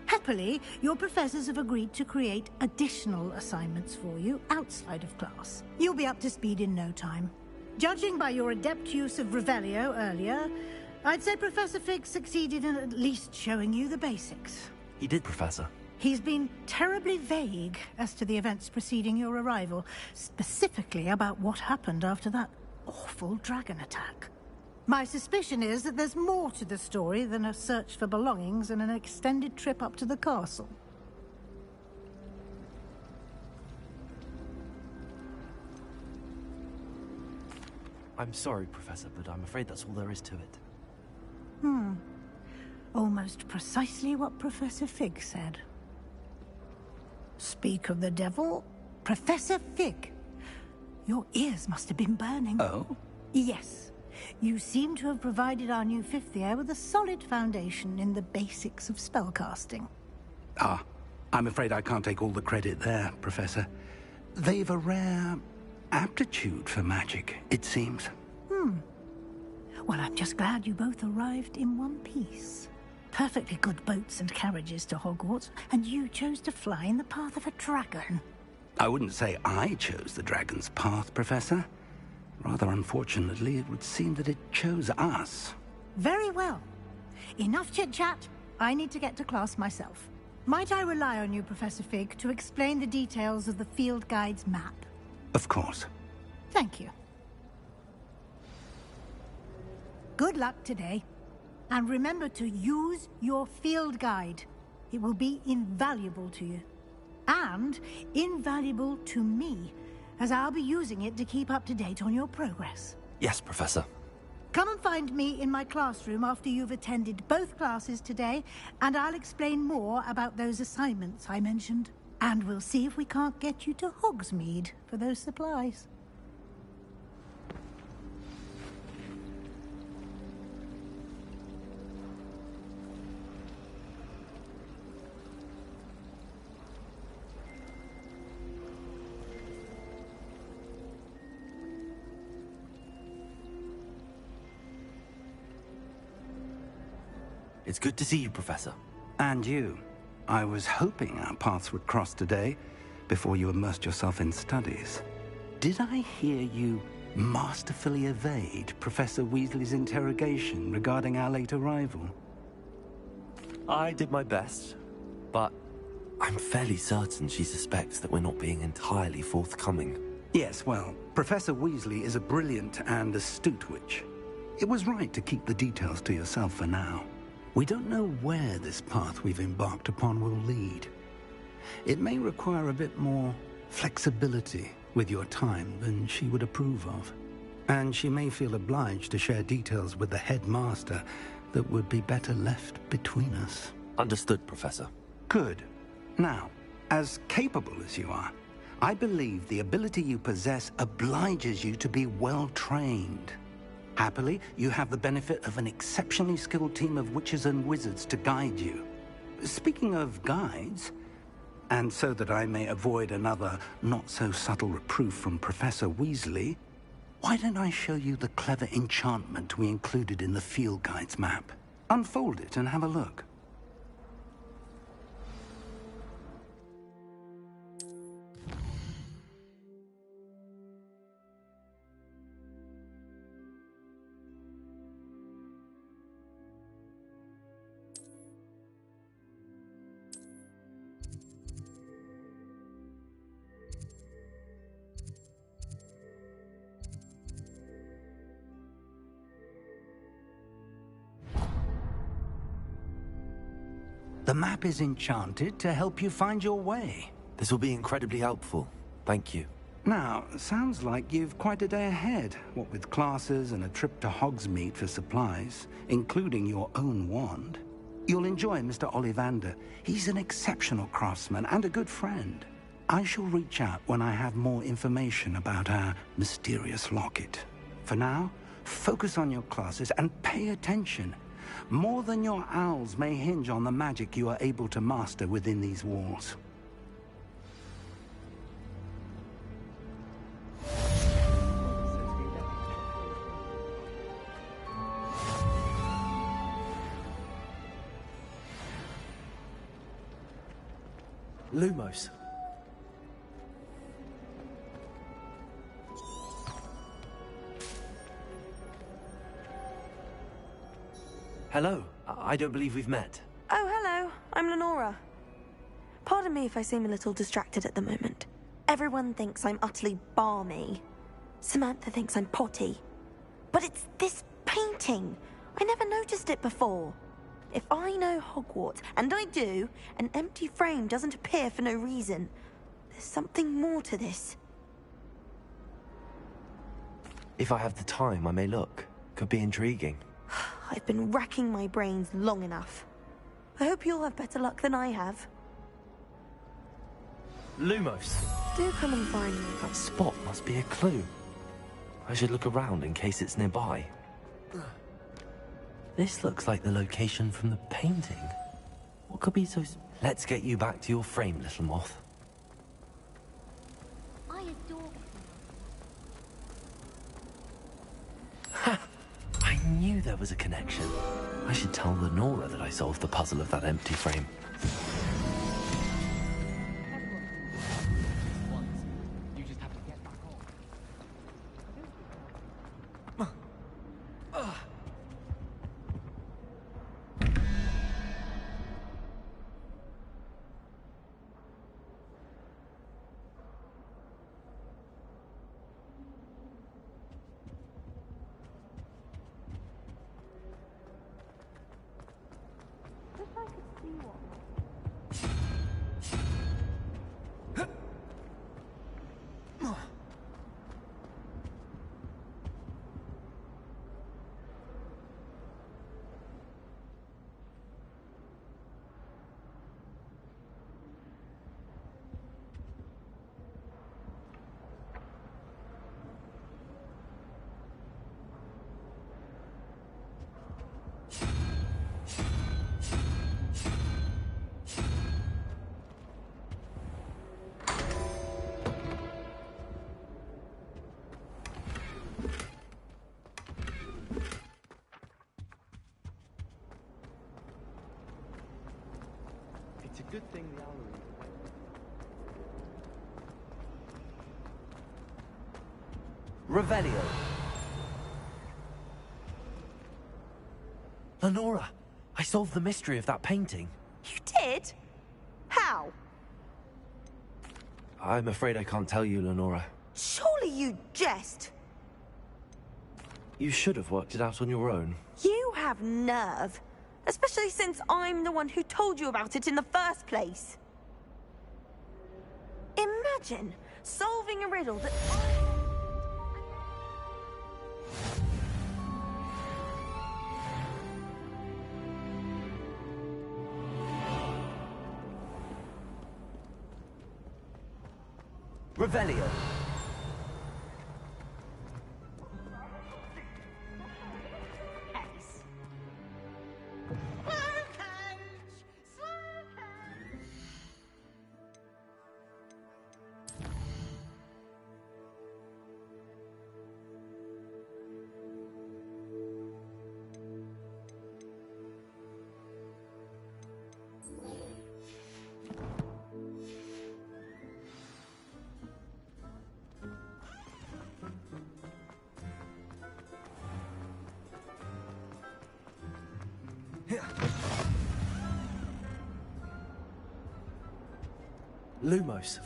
Happily, your professors have agreed to create additional assignments for you outside of class. You'll be up to speed in no time. Judging by your adept use of Revelio earlier, I'd say Professor Fig succeeded in at least showing you the basics. He did, Professor. He's been terribly vague as to the events preceding your arrival, specifically about what happened after that awful dragon attack. My suspicion is that there's more to the story than a search for belongings and an extended trip up to the castle. I'm sorry, Professor, but I'm afraid that's all there is to it. Almost precisely what Professor Fig said. Speak of the devil, Professor Fig. Your ears must have been burning. Oh? Yes. You seem to have provided our new fifth year with a solid foundation in the basics of spellcasting. Ah, I'm afraid I can't take all the credit there, Professor. They've a rare aptitude for magic, it seems. Well, I'm just glad you both arrived in one piece. Perfectly good boats and carriages to Hogwarts, and you chose to fly in the path of a dragon. I wouldn't say I chose the dragon's path, Professor. Rather unfortunately, it would seem that it chose us. Very well. Enough chit-chat. I need to get to class myself. Might I rely on you, Professor Fig, to explain the details of the field guide's map? Of course. Thank you. Good luck today. And remember to use your field guide. It will be invaluable to you. And invaluable to me, as I'll be using it to keep up to date on your progress. Yes, Professor. Come and find me in my classroom after you've attended both classes today, and I'll explain more about those assignments I mentioned. And we'll see if we can't get you to Hogsmeade for those supplies. It's good to see you, Professor. And you. I was hoping our paths would cross today, before you immersed yourself in studies. Did I hear you masterfully evade Professor Weasley's interrogation regarding our late arrival? I did my best, but I'm fairly certain she suspects that we're not being entirely forthcoming. Yes, well, Professor Weasley is a brilliant and astute witch. It was right to keep the details to yourself for now. We don't know where this path we've embarked upon will lead. It may require a bit more flexibility with your time than she would approve of. And she may feel obliged to share details with the headmaster that would be better left between us. Understood, Professor. Good. Now, as capable as you are, I believe the ability you possess obliges you to be well-trained. Happily, you have the benefit of an exceptionally skilled team of witches and wizards to guide you. Speaking of guides, and so that I may avoid another not-so-subtle reproof from Professor Weasley, why don't I show you the clever enchantment we included in the field guide's map? Unfold it and have a look. The map is enchanted to help you find your way. This will be incredibly helpful. Thank you. Now, sounds like you've quite a day ahead, what with classes and a trip to Hogsmeade for supplies, including your own wand. You'll enjoy Mr. Ollivander. He's an exceptional craftsman and a good friend. I shall reach out when I have more information about our mysterious locket. For now, focus on your classes and pay attention. More than your owls may hinge on the magic you are able to master within these walls. Lumos. Hello. I don't believe we've met. Oh, hello. I'm Lenora. Pardon me if I seem a little distracted at the moment. Everyone thinks I'm utterly balmy. Samantha thinks I'm potty. But it's this painting. I never noticed it before. If I know Hogwarts, and I do, an empty frame doesn't appear for no reason. There's something more to this. If I have the time, I may look. Could be intriguing. I've been racking my brains long enough. I hope you'll have better luck than I have. Lumos. Do come and find me. That spot must be a clue. I should look around in case it's nearby. This looks like the location from the painting. What could be so... Let's get you back to your frame, little moth. I adore... Ha! I knew there was a connection. I should tell Lenora that I solved the puzzle of that empty frame. You just have to get back on. It's a good thing the owl Revelio. Lenora, I solved the mystery of that painting. You did? How? I'm afraid I can't tell you, Lenora. Surely you jest. You should have worked it out on your own. You have nerve. Especially since I'm the one who told you about it in the first place. Imagine solving a riddle that... Revelio. Lumos.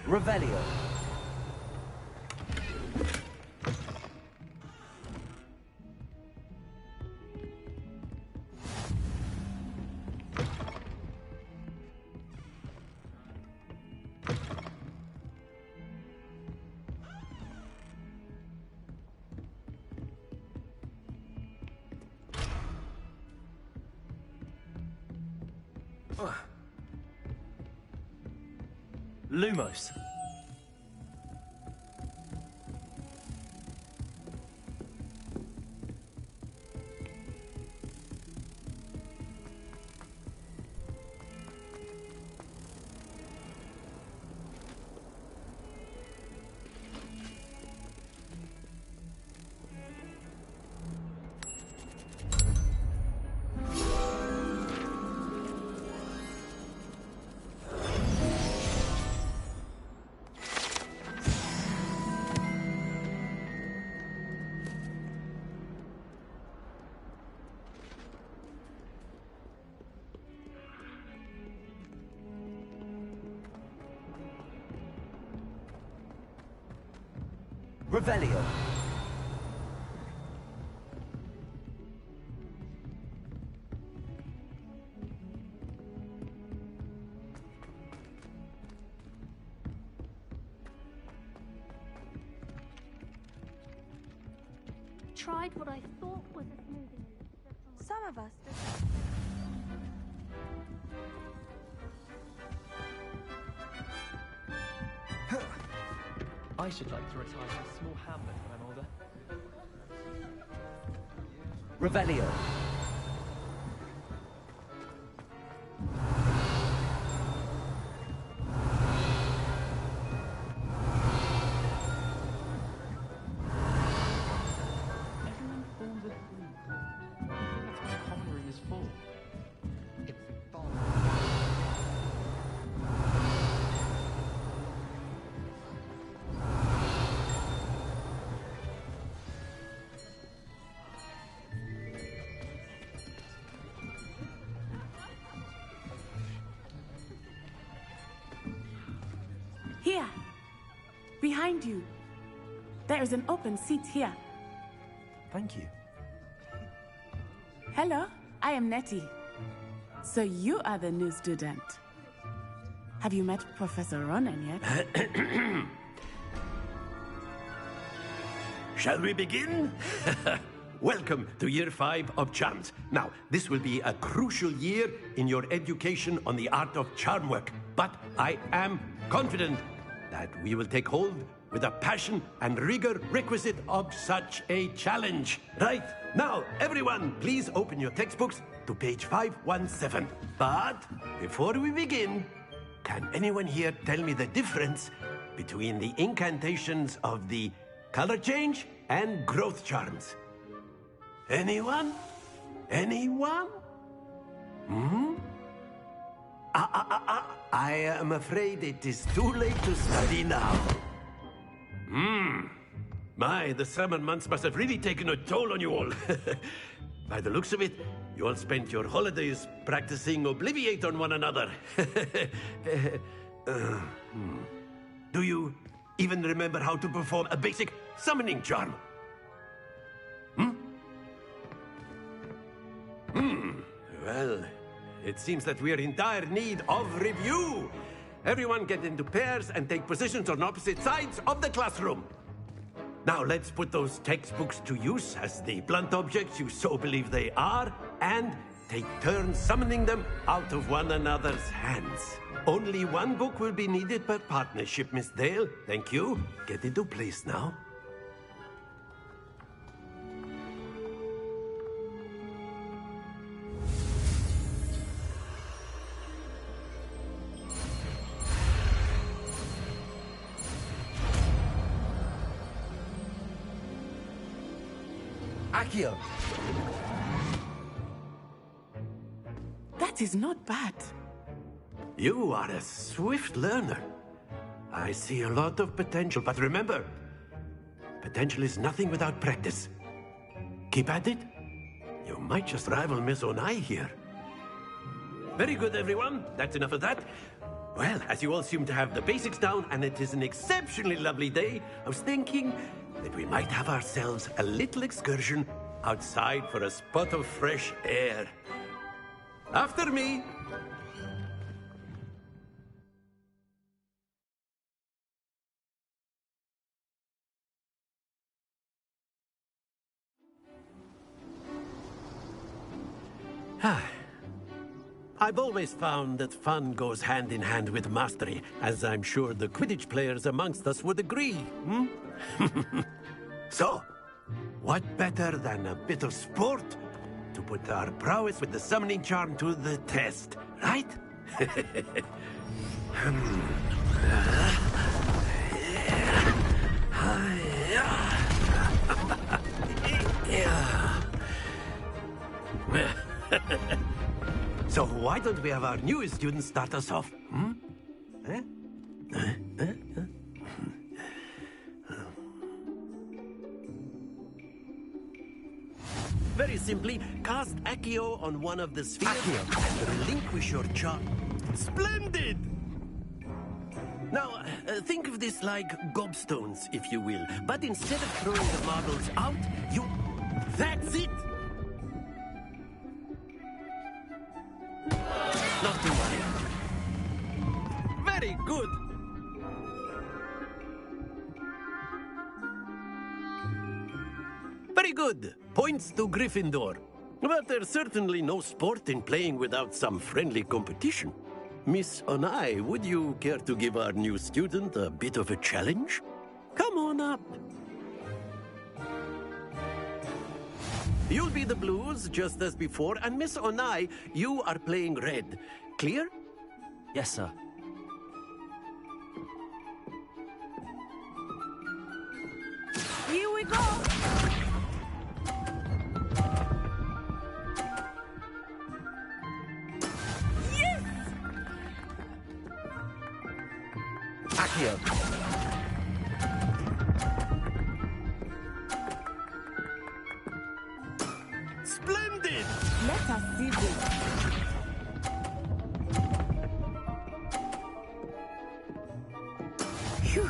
Revelio. Lumos. Revelio. Tried what I thought was a smoothing. Some of us... I should like to retire to a small hamlet when I'm older. Revelio. Everyone falls asleep. I think that's what the common room is for. It's fun. Here. Behind you. There is an open seat here. Thank you. Hello, I am Nettie. So you are the new student. Have you met Professor Ronan yet? Shall we begin? Welcome to Year 5 of Charms. Now, this will be a crucial year in your education on the art of charm work. But I am confident that we will take hold with the passion and rigor requisite of such a challenge. Right, now, everyone, please open your textbooks to page 517. But before we begin, can anyone here tell me the difference between the incantations of the color change and growth charms? Anyone? Anyone? Hmm? I am afraid it is too late to study now. The summer months must have really taken a toll on you all. By the looks of it, you all spent your holidays practicing Obliviate on one another. Do you even remember how to perform a basic summoning charm? Well, it seems that we are in dire need of review. Everyone get into pairs and take positions on opposite sides of the classroom. Now let's put those textbooks to use as the blunt objects you so believe they are, and take turns summoning them out of one another's hands. Only one book will be needed per partnership, Miss Dale. Thank you. Get into place now. Accio. That is not bad. You are a swift learner. I see a lot of potential, but remember, potential is nothing without practice. Keep at it. You might just rival Miss Onai here. Very good, everyone. That's enough of that. Well, as you all seem to have the basics down, and it is an exceptionally lovely day, I was thinking that we might have ourselves a little excursion outside for a spot of fresh air. After me. I've always found that fun goes hand in hand with mastery, as I'm sure the Quidditch players amongst us would agree. So, what better than a bit of sport to put our prowess with the summoning charm to the test, right? So why don't we have our newest student start us off? Very simply, cast Accio on one of the spheres and relinquish your charm. Splendid! Now, think of this like gobstones, if you will. But instead of throwing the marbles out, you... That's it! Not to worry. Very good! Very good. Points to Gryffindor. But there's certainly no sport in playing without some friendly competition. Miss Onai, would you care to give our new student a bit of a challenge? Come on up. You'll be the blues, just as before, and Miss Onai, you are playing red. Clear? Yes, sir. Here we go! Yes! Accio. Splendid! Let us see this. Phew.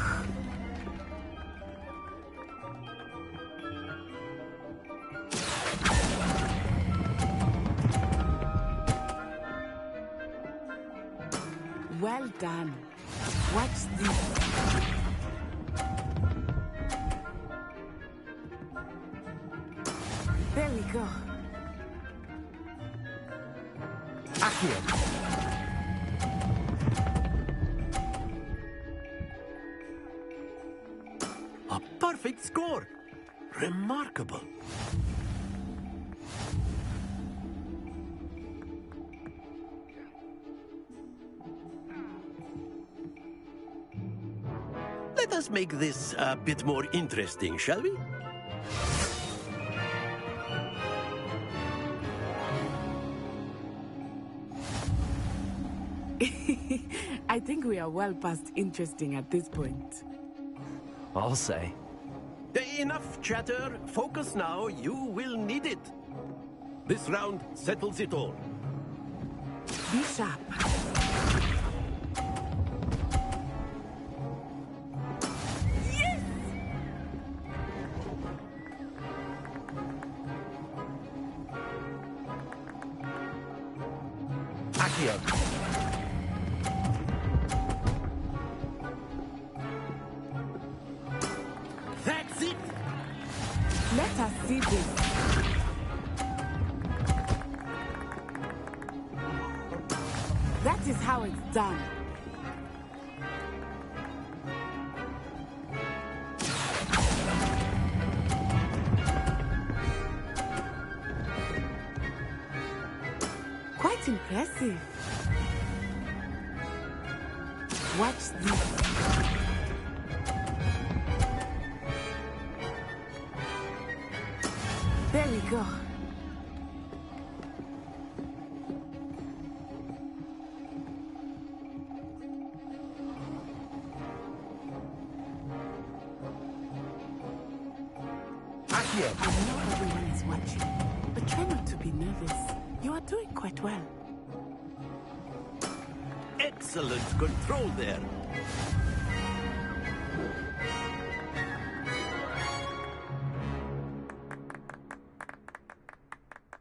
Well done. Watch this. There we go. Accio. A perfect score. Remarkable. Let us make this a bit more interesting, shall we? I think we are well past interesting at this point. I'll say. Enough chatter. Focus now. You will need it. This round settles it all. Be sharp. Accio. That's it! Let us see this. That is how it's done. Quite impressive. Watch this. There we go. Accio. I know everyone is watching, but try not to be nervous. You are doing quite well. Excellent control there.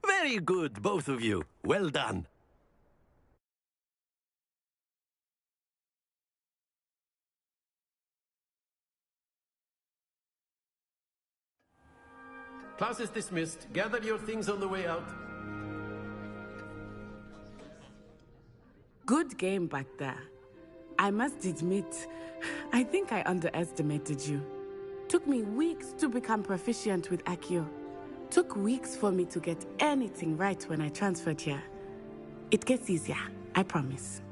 Very good, both of you. Well done. Class is dismissed. Gather your things on the way out. Good game back there. I must admit, I think I underestimated you. Took me weeks to become proficient with Accio. Took weeks for me to get anything right when I transferred here. It gets easier, I promise.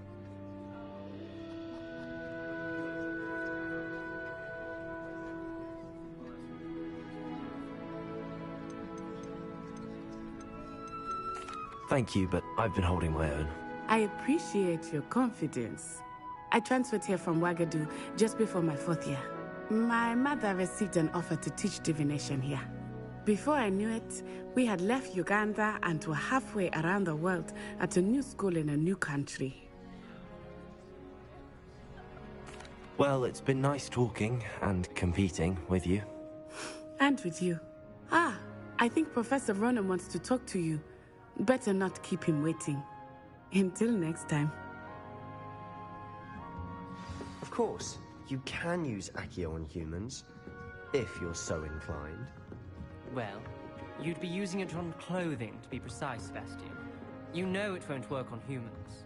Thank you, but I've been holding my own. I appreciate your confidence. I transferred here from Wagadu just before my 4th year. My mother received an offer to teach divination here. Before I knew it, we had left Uganda and were halfway around the world at a new school in a new country. Well, it's been nice talking and competing with you. And with you. Ah, I think Professor Ronan wants to talk to you. Better not keep him waiting. Until next time. Of course, you can use Accio on humans, if you're so inclined. Well, you'd be using it on clothing, to be precise, Sebastian. You know it won't work on humans.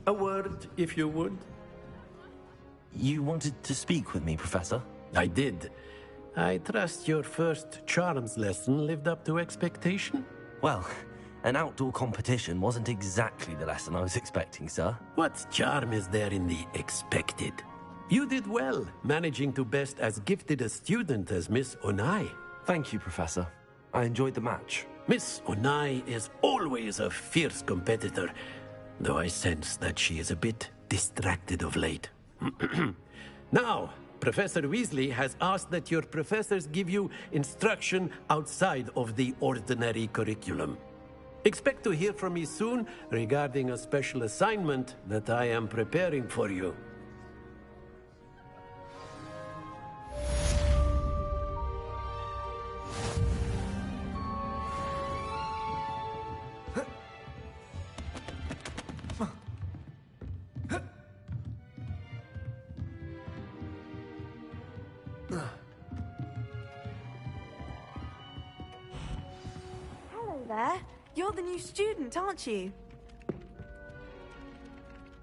A word, if you would. You wanted to speak with me, Professor? I did. I trust your first charms lesson lived up to expectation? Well, an outdoor competition wasn't exactly the lesson I was expecting, sir. What charm is there in the expected? You did well, managing to best as gifted a student as Miss Onai. Thank you, Professor. I enjoyed the match. Miss Onai is always a fierce competitor, though I sense that she is a bit distracted of late. Now, Professor Weasley has asked that your professors give you instruction outside of the ordinary curriculum. Expect to hear from me soon regarding a special assignment that I am preparing for you. Hello there. You're the new student, aren't you?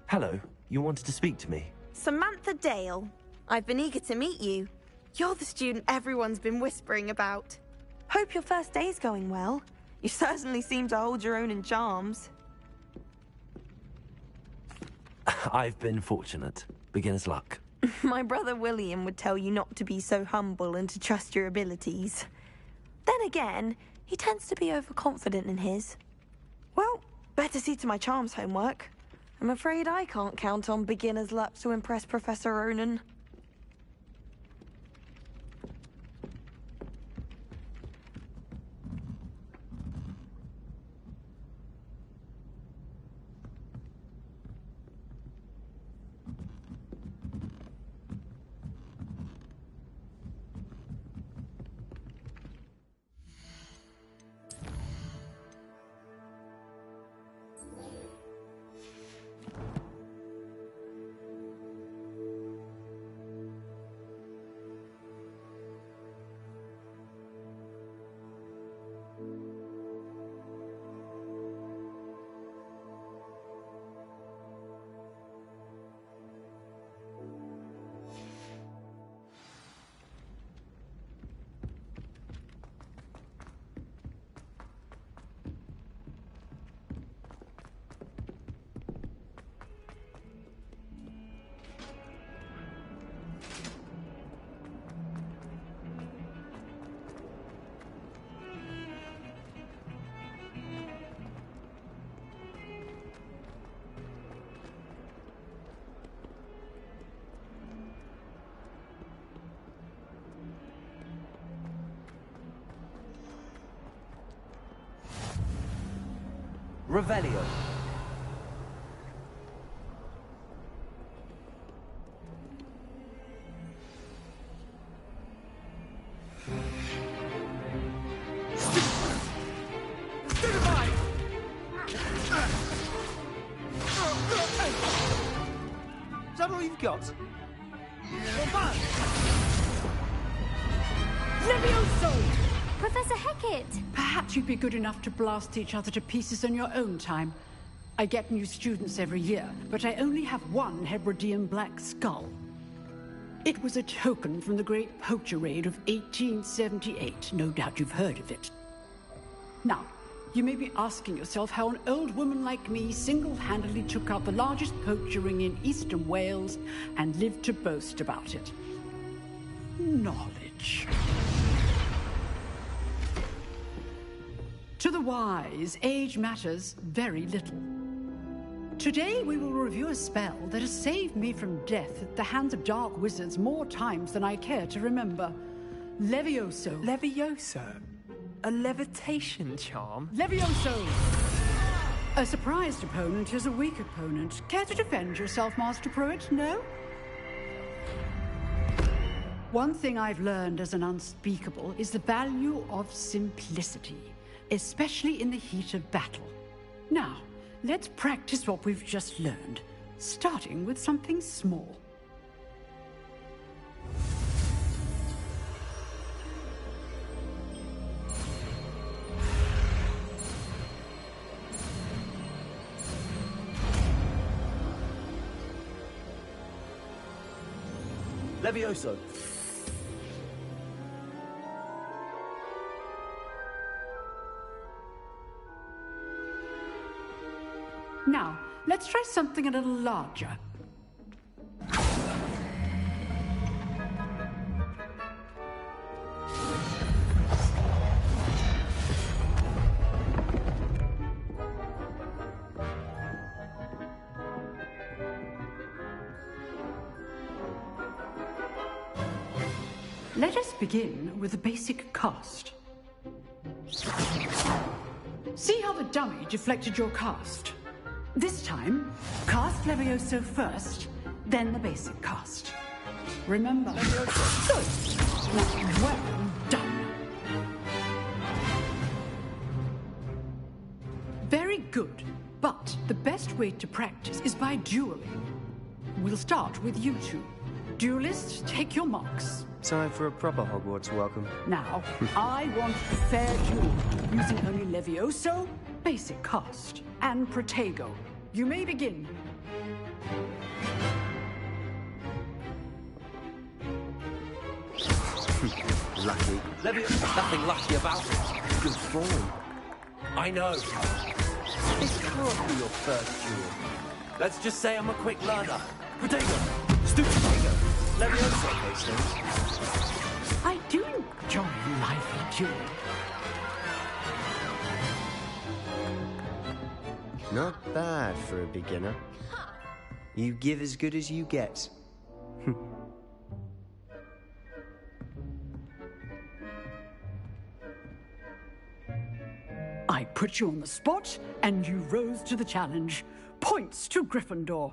Hello, you wanted to speak to me? Samantha Dale. I've been eager to meet you. You're the student everyone's been whispering about. Hope your first day's going well. You certainly seem to hold your own in charms. I've been fortunate. Beginner's luck. My brother William would tell you not to be so humble and to trust your abilities. Then again, he tends to be overconfident in his. Well, better see to my charms homework. I'm afraid I can't count on beginner's luck to impress Professor Ronan. Revelio. Is that all you've got? Levioso! Professor Hecat! Perhaps you'd be good enough to blast each other to pieces on your own time. I get new students every year, but I only have one Hebridean black skull. It was a token from the Great Poacher Raid of 1878. No doubt you've heard of it. Now, you may be asking yourself how an old woman like me single-handedly took out the largest poacher ring in eastern Wales and lived to boast about it. Knowledge. To the wise, age matters very little. Today we will review a spell that has saved me from death at the hands of dark wizards more times than I care to remember. Levioso. Levioso? A levitation charm? Levioso! A surprised opponent is a weak opponent. Care to defend yourself, Master Pruitt? No? One thing I've learned as an unspeakable is the value of simplicity, especially in the heat of battle. Now, let's practice what we've just learned, starting with something small. Levioso. Now, let's try something a little larger. Let us begin with the basic cast. See how the dummy deflected your cast? This time, cast Levioso first, then the basic cast. Remember, Levioso. Now, well done. Very good, but the best way to practice is by dueling. We'll start with you two. Duelists, take your marks. Time for a proper Hogwarts welcome. Now, I want a fair duel, using only Levioso, basic cast, and Protego. You may begin. Lucky. Levioso, nothing lucky about it. Good form. I know. This can't be your first duel. Let's just say I'm a quick learner. Potato! Stupid potato! Leviosa, Hastings. I do enjoy a lively duel. Not bad for a beginner. You give as good as you get. I put you on the spot, and you rose to the challenge. Points to Gryffindor.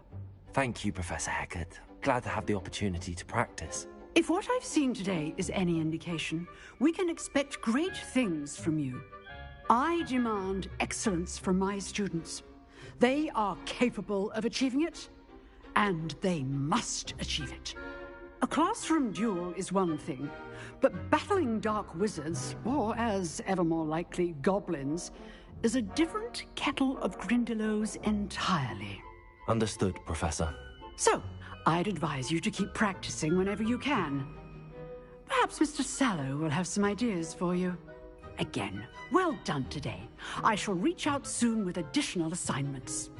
Thank you, Professor Hecat. Glad to have the opportunity to practice. If what I've seen today is any indication, we can expect great things from you. I demand excellence from my students. They are capable of achieving it, and they must achieve it. A classroom duel is one thing, but battling dark wizards, or as ever more likely, goblins, is a different kettle of Grindylows entirely. Understood, Professor. So, I'd advise you to keep practicing whenever you can. Perhaps Mr. Sallow will have some ideas for you. Again, well done today. I shall reach out soon with additional assignments.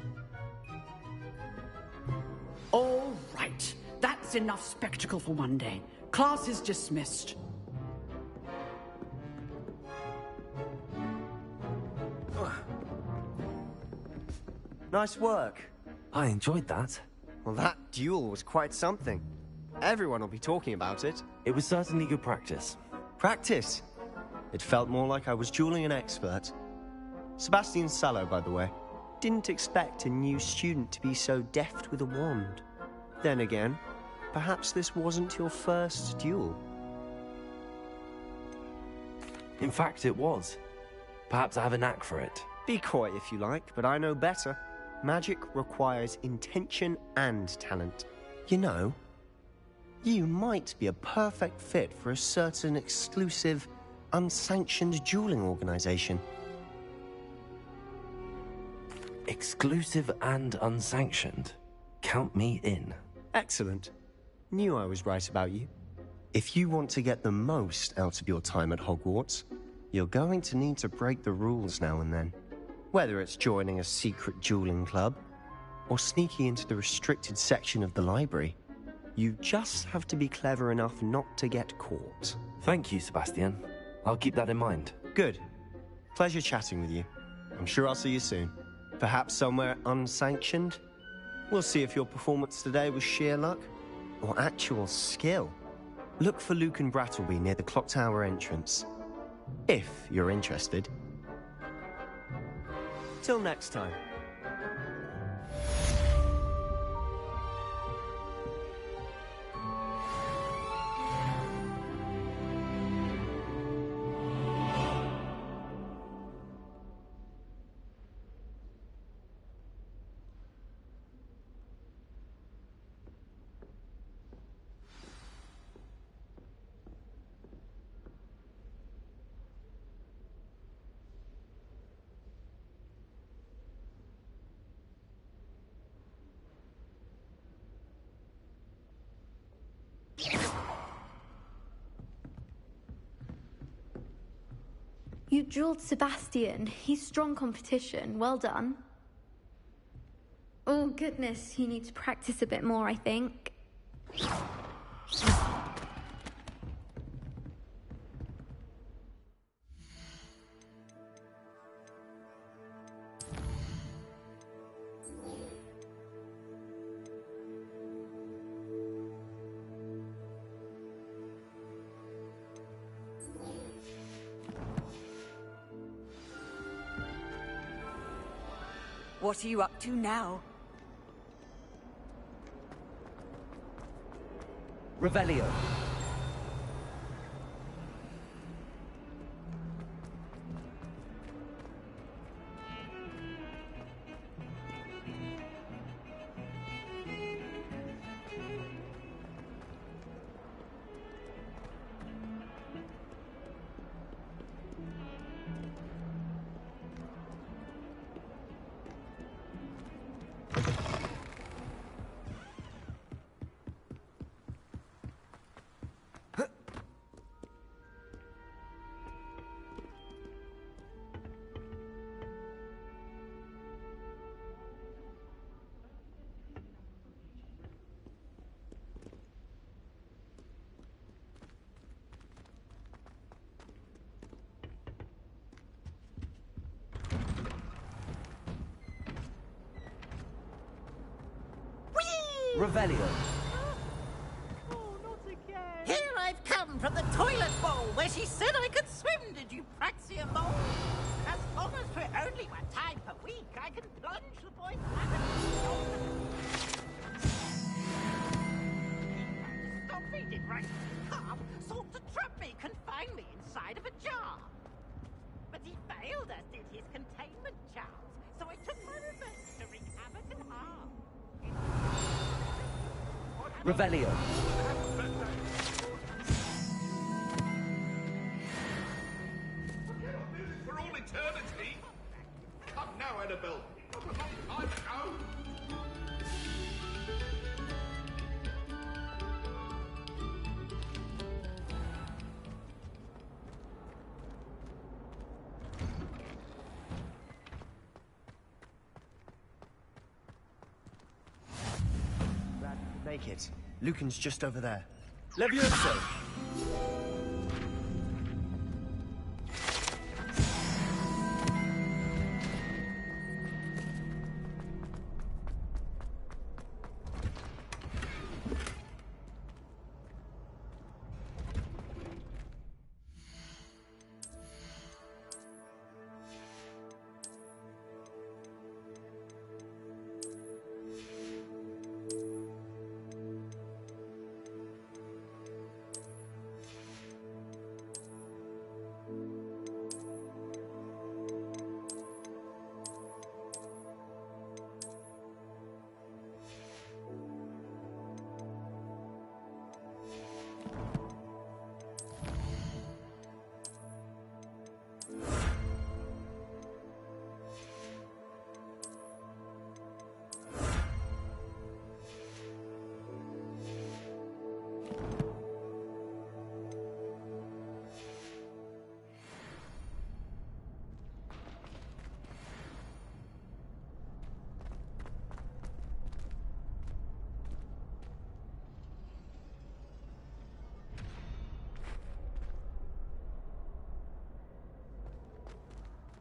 All right. That's enough spectacle for one day. Class is dismissed. Nice work. I enjoyed that. Well, that duel was quite something. Everyone will be talking about it. It was certainly good practice. Practice? It felt more like I was dueling an expert. Sebastian Sallow, by the way. Didn't expect a new student to be so deft with a wand. Then again, perhaps this wasn't your first duel. In fact, it was. Perhaps I have a knack for it. Be coy if you like, but I know better. Magic requires intention and talent. You know, you might be a perfect fit for a certain exclusive, unsanctioned dueling organization. Exclusive and unsanctioned? Count me in. Excellent. Knew I was right about you. If you want to get the most out of your time at Hogwarts, you're going to need to break the rules now and then. Whether it's joining a secret dueling club, or sneaking into the restricted section of the library, you just have to be clever enough not to get caught. Thank you, Sebastian. I'll keep that in mind. Good. Pleasure chatting with you. I'm sure I'll see you soon. Perhaps somewhere unsanctioned? We'll see if your performance today was sheer luck, or actual skill. Look for Luke and Brattleby near the clock tower entrance. If you're interested. Till next time. You dueled Sebastian. He's strong competition. Well done. Oh, goodness. You need to practice a bit more, I think. What are you up to now? Revelio. Revelio. Here I've come from the toilet bowl where she said I could swim, did you praxia mole? As long as for only 1 time per week, I can plunge the boy's Stop me, did right calm, sought to trap me, confine me inside of a jar. But he failed, as did his containment charms, so I took my revenge to wreak havoc and harm. Revelio. For all eternity? Come now, Annabelle. Not a long time ago. Make it. Lucan's just over there. Levioso.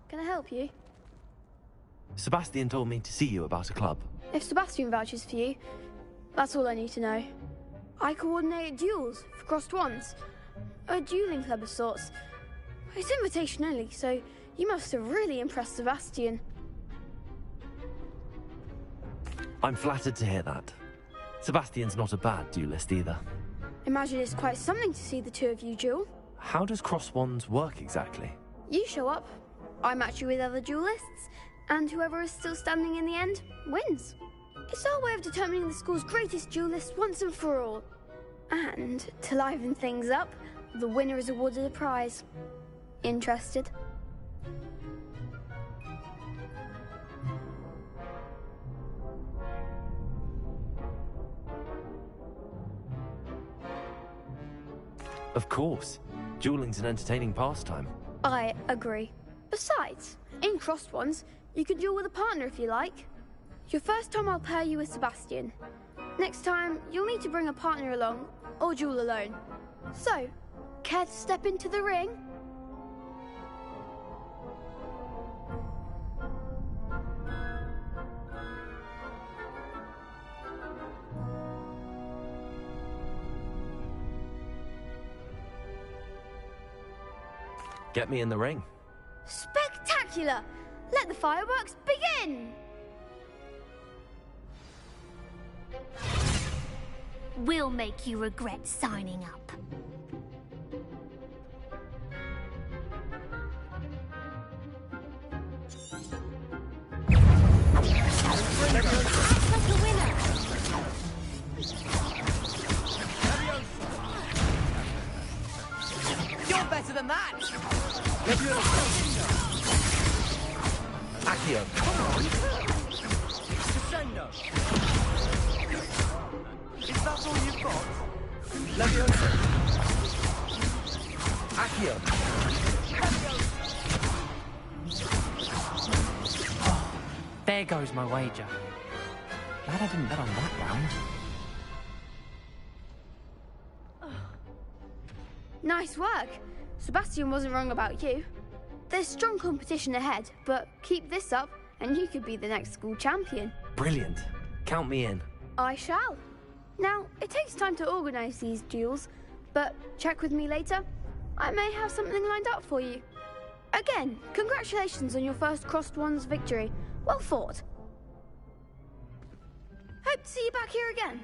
Can I help you? Sebastian told me to see you about a club. If Sebastian vouches for you, that's all I need to know. I coordinate duels for crossed wands. A dueling club of sorts. It's invitation only, so you must have really impressed Sebastian. I'm flattered to hear that. Sebastian's not a bad duelist either. Imagine it's quite something to see the two of you duel. How does cross wands work exactly? You show up, I match you with other duelists, and whoever is still standing in the end wins. It's our way of determining the school's greatest duelist once and for all. And to liven things up, the winner is awarded a prize. Interested? Of course. Dueling's an entertaining pastime. I agree. Besides, in crossed ones, you can duel with a partner if you like. Your first time I'll pair you with Sebastian. Next time, you'll need to bring a partner along, or duel alone. So, care to step into the ring? Get me in the ring. Spectacular! Let the fireworks begin! We'll make you regret signing up. Like a winner! You're better than that! Accio. Crescendo! Is that all you've got? Leviosa. Accio. Oh, there goes my wager. Glad I didn't bet on that round. Nice work. Sebastian wasn't wrong about you. There's strong competition ahead, but keep this up and you could be the next school champion. Brilliant. Count me in. I shall. Now, it takes time to organize these duels, but check with me later. I may have something lined up for you. Again, congratulations on your first Crossed Wands victory. Well fought. Hope to see you back here again.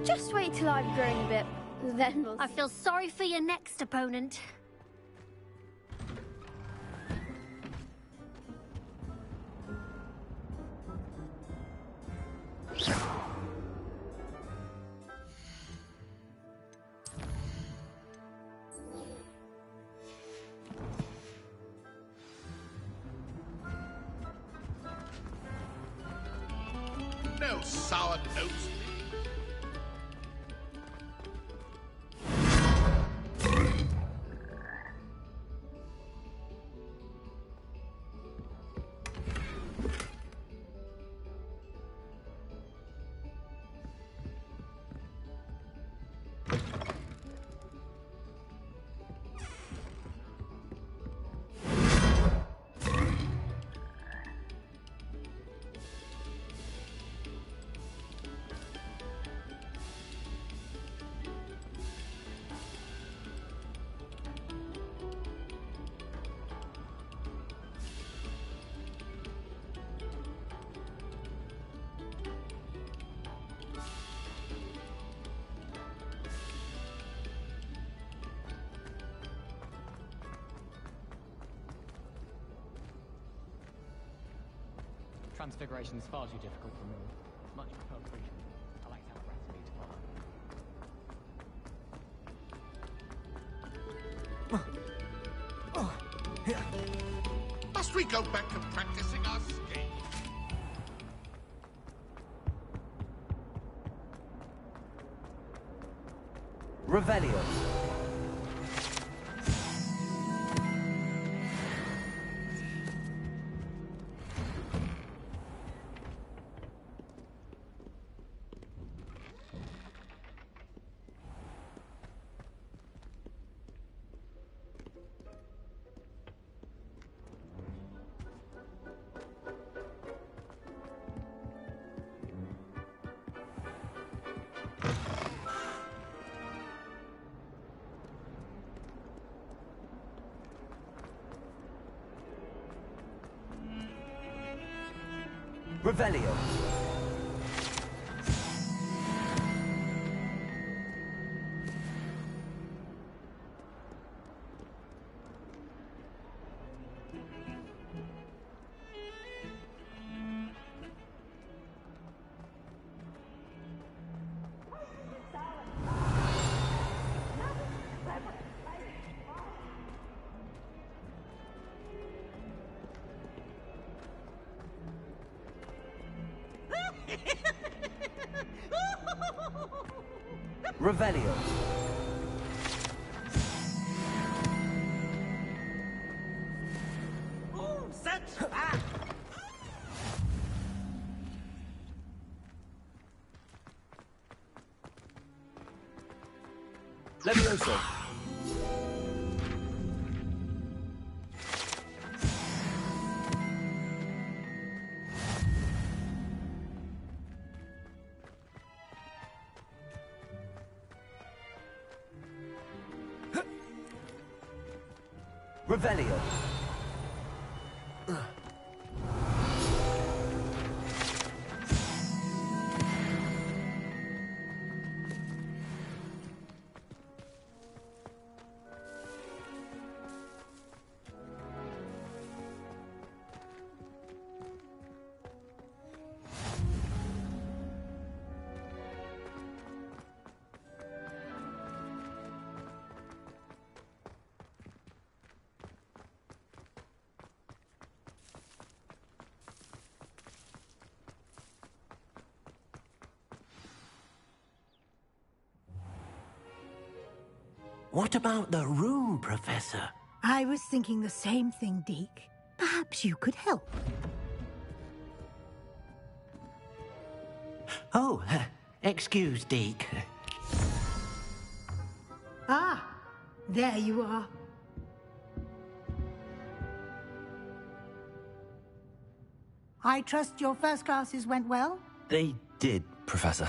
Just wait till I've grown a bit, then we'll see. I feel sorry for your next opponent. No sour notes. Transfiguration is far too difficult for me. Much prefer creation. I like to have a recipe to follow. Must we go back to practicing our skate? Revelio. Revelio. Revelio. Oh, such fun! Levioso. Revelio. What about the room, Professor? I was thinking the same thing, Deke. Perhaps you could help. Oh, excuse, Deke. Ah, there you are. I trust your first classes went well? They did, Professor.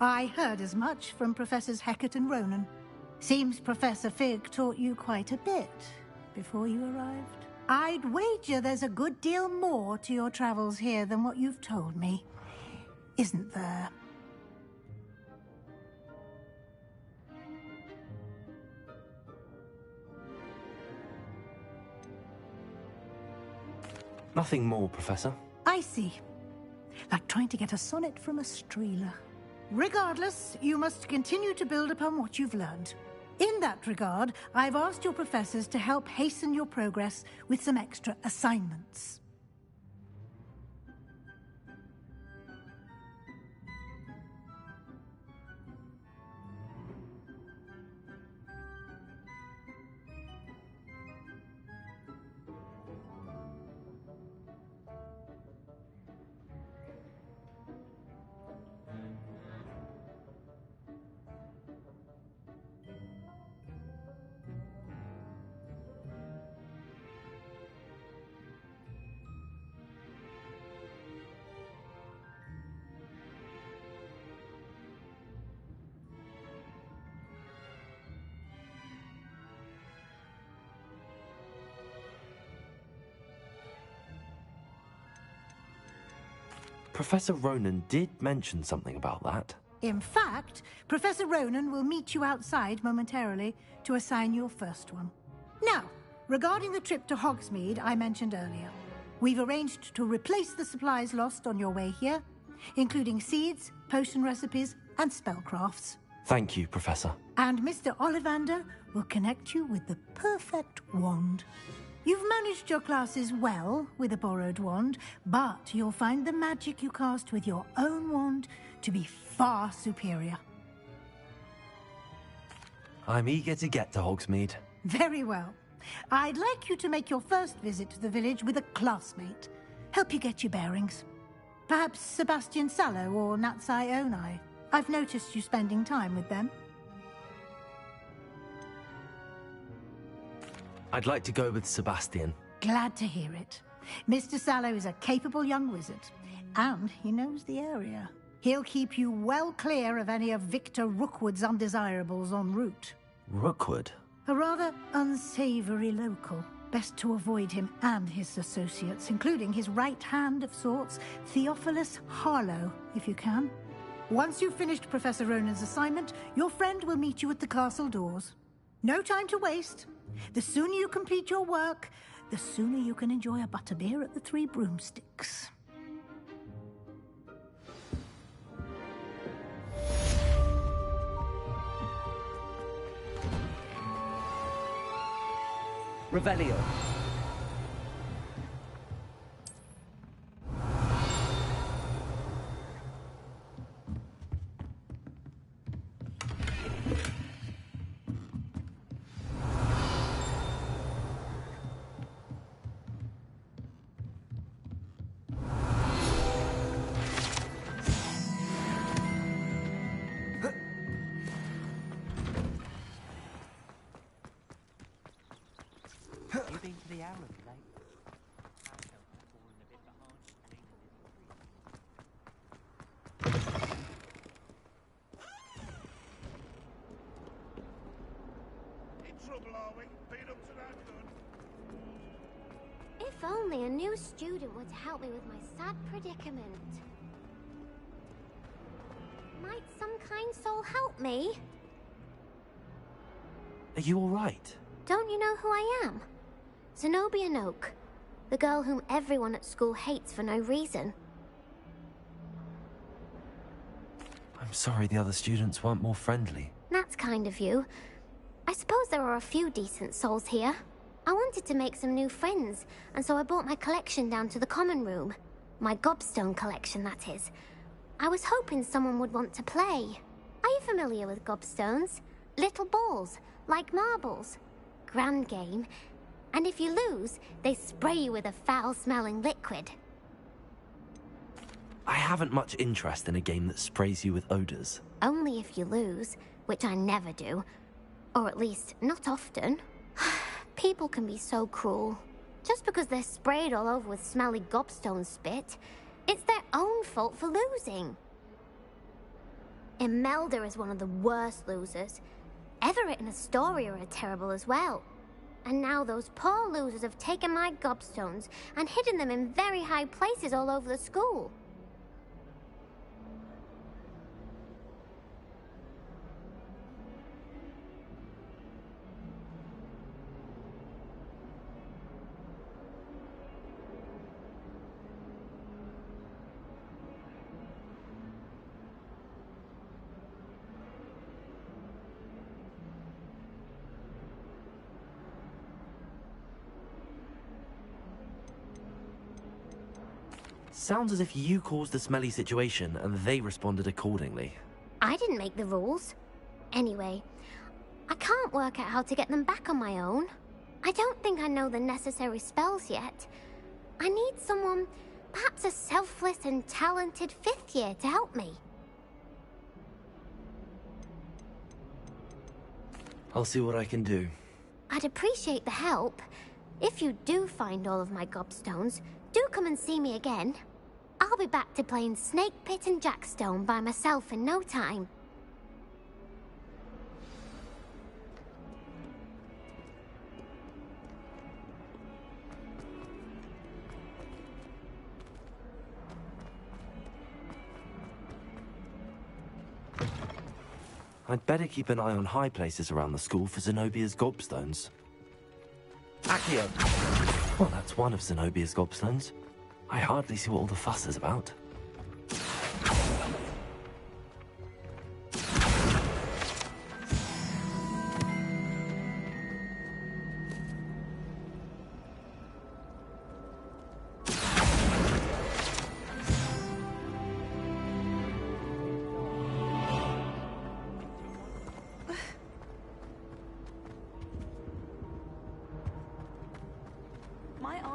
I heard as much from Professors Hecat and Ronan. Seems Professor Fig taught you quite a bit before you arrived. I'd wager there's a good deal more to your travels here than what you've told me. Isn't there? Nothing more, Professor. I see. Like trying to get a sonnet from a streeler. Regardless, you must continue to build upon what you've learned. In that regard, I've asked your professors to help hasten your progress with some extra assignments. Professor Ronan did mention something about that. In fact, Professor Ronan will meet you outside momentarily to assign your first one. Now, regarding the trip to Hogsmeade I mentioned earlier, we've arranged to replace the supplies lost on your way here, including seeds, potion recipes, and spellcrafts. Thank you, Professor. And Mr. Ollivander will connect you with the perfect wand. You've managed your classes well with a borrowed wand, but you'll find the magic you cast with your own wand to be far superior. I'm eager to get to Hogsmeade. Very well. I'd like you to make your first visit to the village with a classmate. Help you get your bearings. Perhaps Sebastian Sallow or Natsai Onai. I've noticed you spending time with them. I'd like to go with Sebastian. Glad to hear it. Mr. Sallow is a capable young wizard, and he knows the area. He'll keep you well clear of any of Victor Rookwood's undesirables en route. Rookwood? A rather unsavory local. Best to avoid him and his associates, including his right hand of sorts, Theophilus Harlow, if you can. Once you've finished Professor Ronan's assignment, your friend will meet you at the castle doors. No time to waste. The sooner you complete your work, the sooner you can enjoy a butterbeer at the Three Broomsticks. Revelio. You been to the owl of late? In trouble, are we? Been up to that good? If only a new student were to help me with my sad predicament. Might some kind soul help me? Are you all right? Don't you know who I am? Zenobia Noak, the girl whom everyone at school hates for no reason. I'm sorry the other students weren't more friendly. That's kind of you. I suppose there are a few decent souls here. I wanted to make some new friends, and so I brought my collection down to the common room. My gobstone collection, that is. I was hoping someone would want to play. Are you familiar with gobstones? Little balls, like marbles. Grand game. And if you lose, they spray you with a foul-smelling liquid. I haven't much interest in a game that sprays you with odors. Only if you lose, which I never do. Or at least, not often. People can be so cruel. Just because they're sprayed all over with smelly gobstone spit, it's their own fault for losing. Imelda is one of the worst losers. Everett and Astoria are terrible as well. And now those poor losers have taken my gobstones and hidden them in very high places all over the school. Sounds as if you caused the smelly situation and they responded accordingly. I didn't make the rules. Anyway, I can't work out how to get them back on my own. I don't think I know the necessary spells yet. I need someone, perhaps a selfless and talented 5th year to help me. I'll see what I can do. I'd appreciate the help. If you do find all of my gobstones, do come and see me again. I'll be back to playing Snake Pit and Jackstone by myself in no time. I'd better keep an eye on high places around the school for Zenobia's gobstones. Accio! Well, that's one of Zenobia's gobstones. I hardly see what all the fuss is about.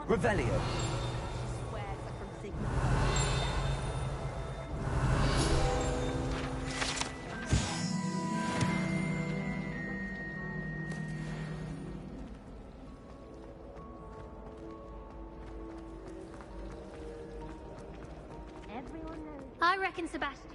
Revelio. I reckon Sebastian.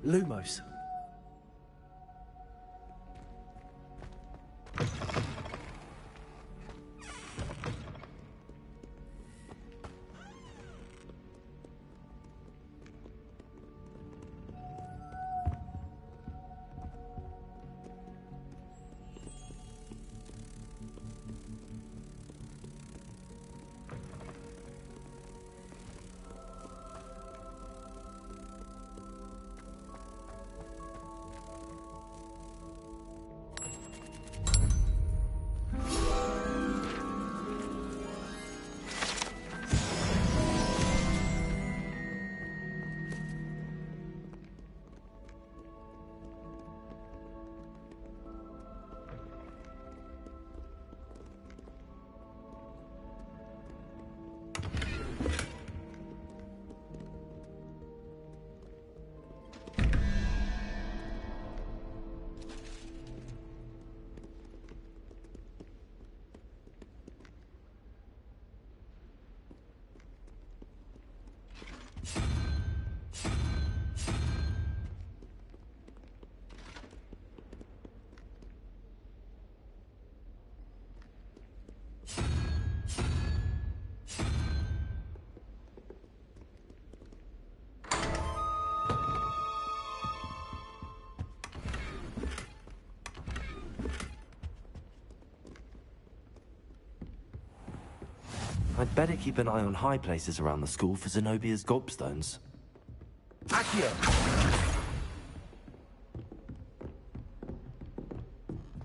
Lumos. I'd better keep an eye on high places around the school for Zenobia's gobstones. Accio!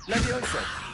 Levioso!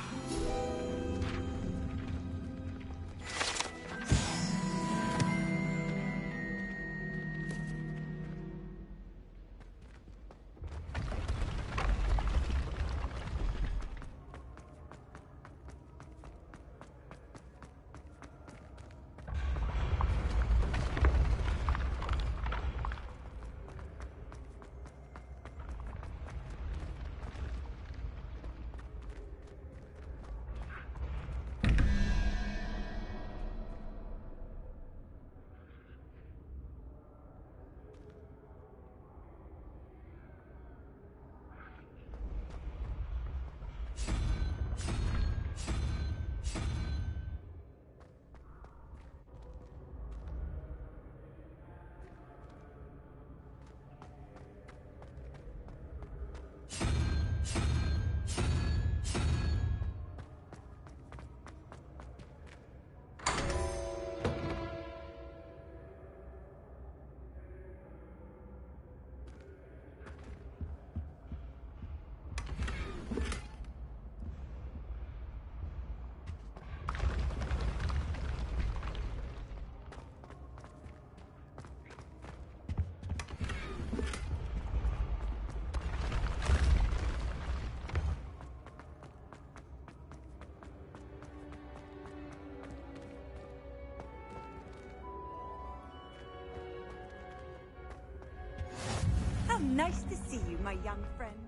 Nice to see you, my young friend.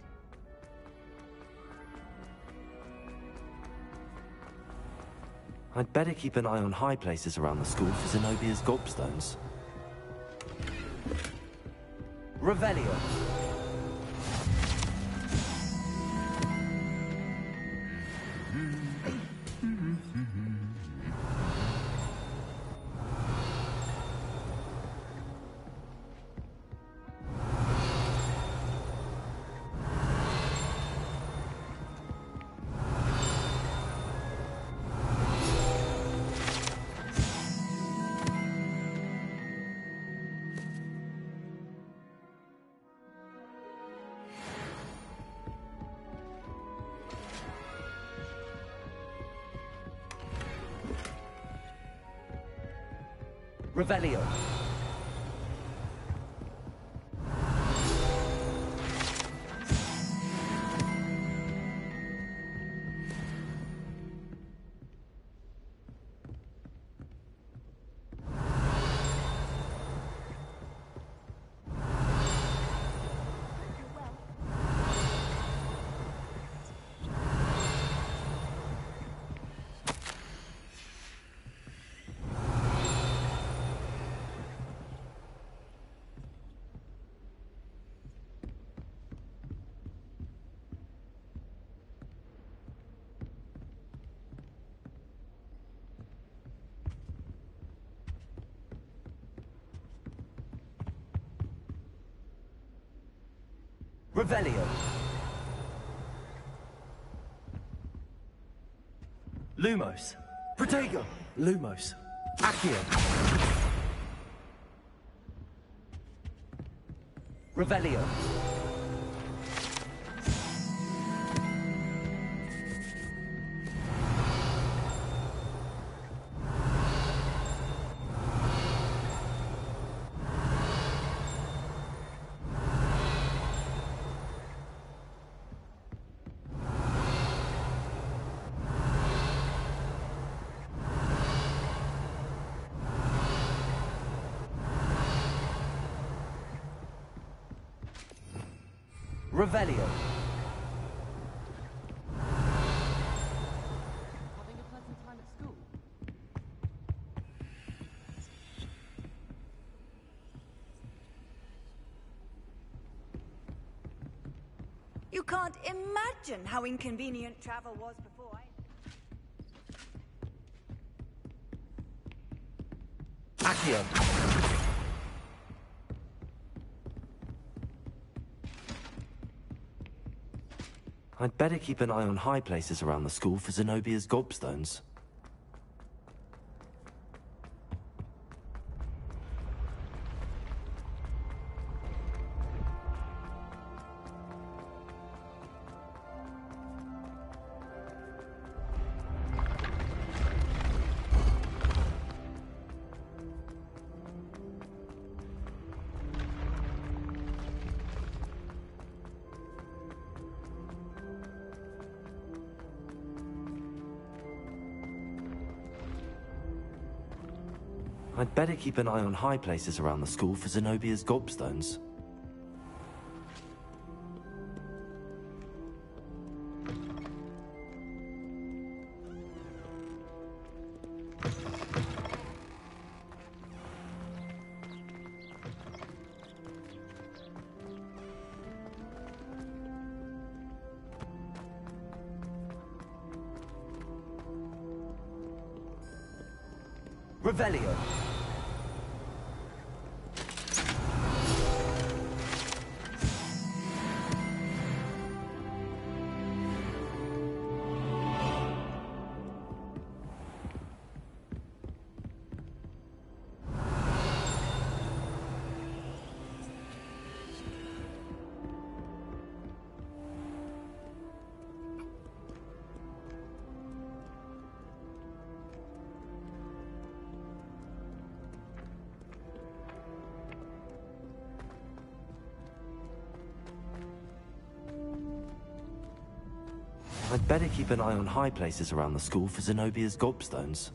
I'd better keep an eye on high places around the school for Zenobia's gobstones. Revelio. Revelio. Revelio. Lumos. Protego. Lumos. Accio. Revelio. Revelio. Having a pleasant time at school? You can't imagine how inconvenient travel was before I... Accio. I'd better keep an eye on high places around the school for Zenobia's gobstones. I'd better keep an eye on high places around the school for Zenobia's gobstones. Revelio. I'd better keep an eye on high places around the school for Zenobia's gobstones.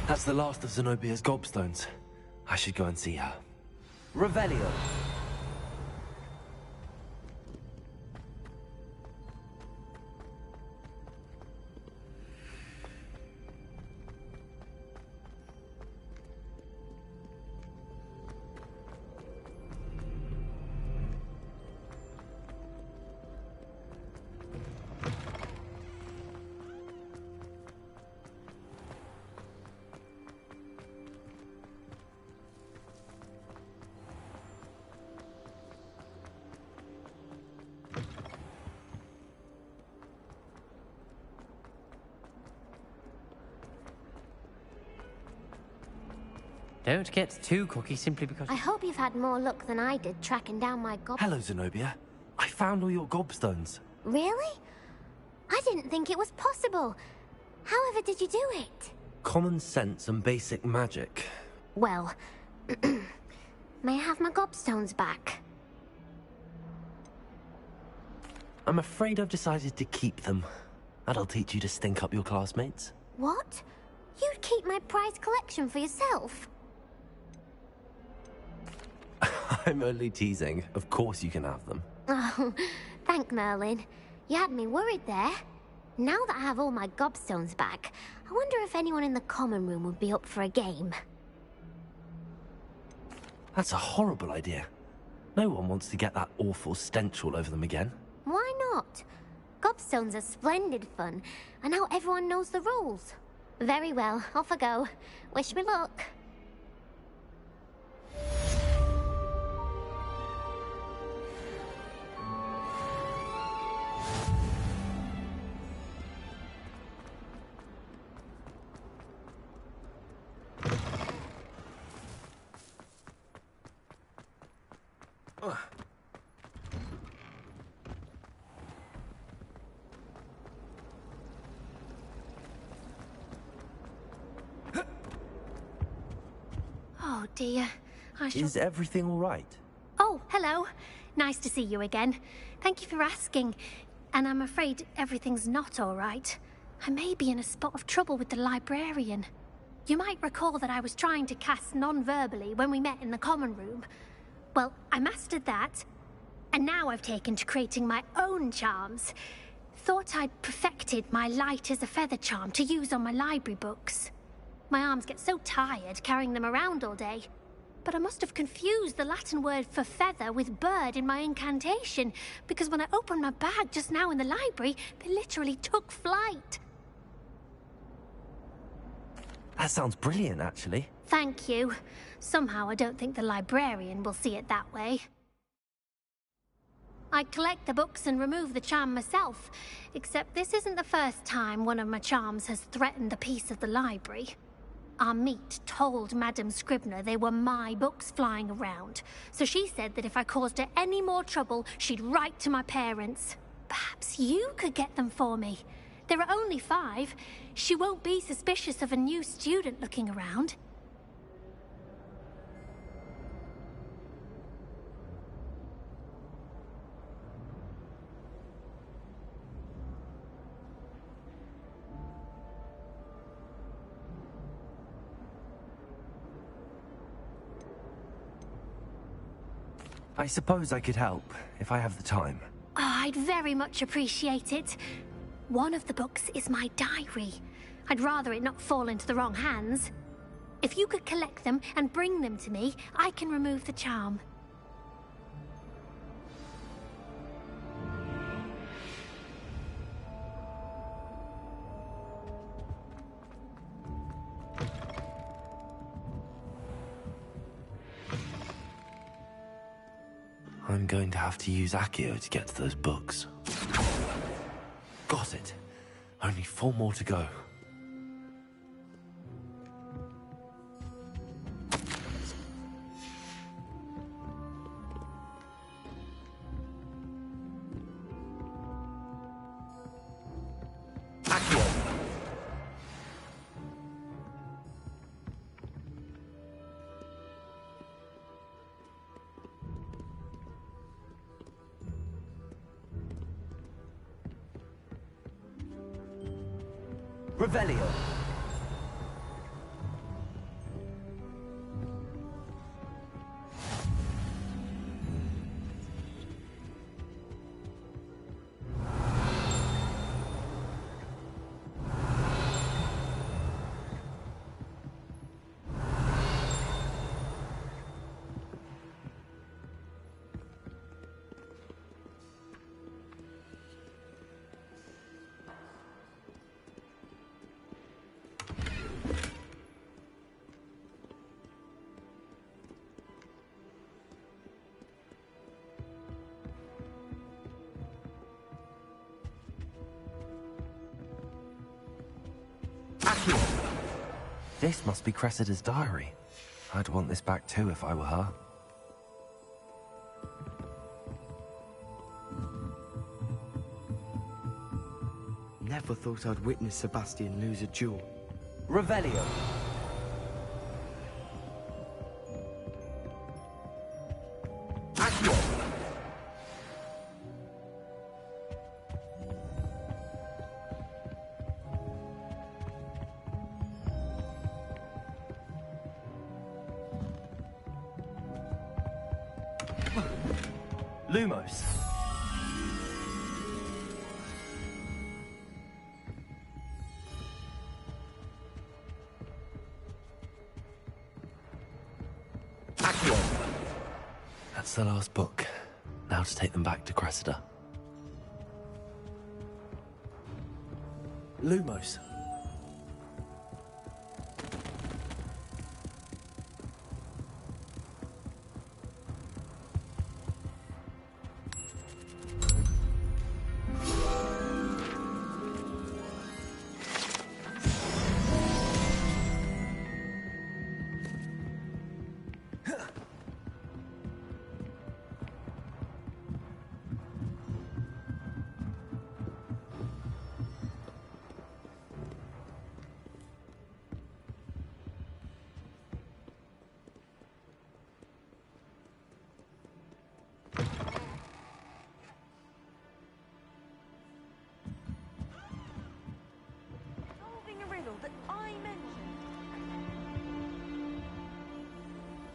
That's the last of Zenobia's gobstones. I should go and see her. Revelio. Don't get too cocky simply because... I hope you've had more luck than I did tracking down my gob... Hello, Zenobia. I found all your gobstones. Really? I didn't think it was possible. However did you do it? Common sense and basic magic. Well, may I have my gobstones back? I'm afraid I've decided to keep them. That'll teach you to stink up your classmates. What? You'd keep my prized collection for yourself? I'm only teasing. Of course you can have them. Oh, thank Merlin. You had me worried there. Now that I have all my gobstones back, I wonder if anyone in the common room would be up for a game. That's a horrible idea. No one wants to get that awful stench all over them again. Why not? Gobstones are splendid fun, and now everyone knows the rules. Very well, off I go. Wish me luck. Oh dear, Is everything all right? Oh, hello. Nice to see you again. Thank you for asking. And I'm afraid everything's not all right. I may be in a spot of trouble with the librarian. You might recall that I was trying to cast non-verbally when we met in the common room. Well, I mastered that. And now I've taken to creating my own charms. Thought I'd perfected my light as a feather charm to use on my library books. My arms get so tired carrying them around all day. But I must have confused the Latin word for feather with bird in my incantation, because when I opened my bag just now in the library, they literally took flight. That sounds brilliant, actually. Thank you. Somehow I don't think the librarian will see it that way. I'd collect the books and remove the charm myself, except this isn't the first time one of my charms has threatened the peace of the library. Amit told Madame Scribner they were my books flying around, so she said that if I caused her any more trouble, she'd write to my parents. Perhaps you could get them for me. There are only 5. She won't be suspicious of a new student looking around. I suppose I could help, if I have the time. Oh, I'd very much appreciate it. One of the books is my diary. I'd rather it not fall into the wrong hands. If you could collect them and bring them to me, I can remove the charm. I'm going to have to use Accio to get to those books. Got it. Only 4 more to go. Revelio. This must be Cressida's diary. I'd want this back too if I were her. Never thought I'd witness Sebastian lose a duel. Revelio. Lumos. That's the last book. Now to take them back to Cressida. Lumos.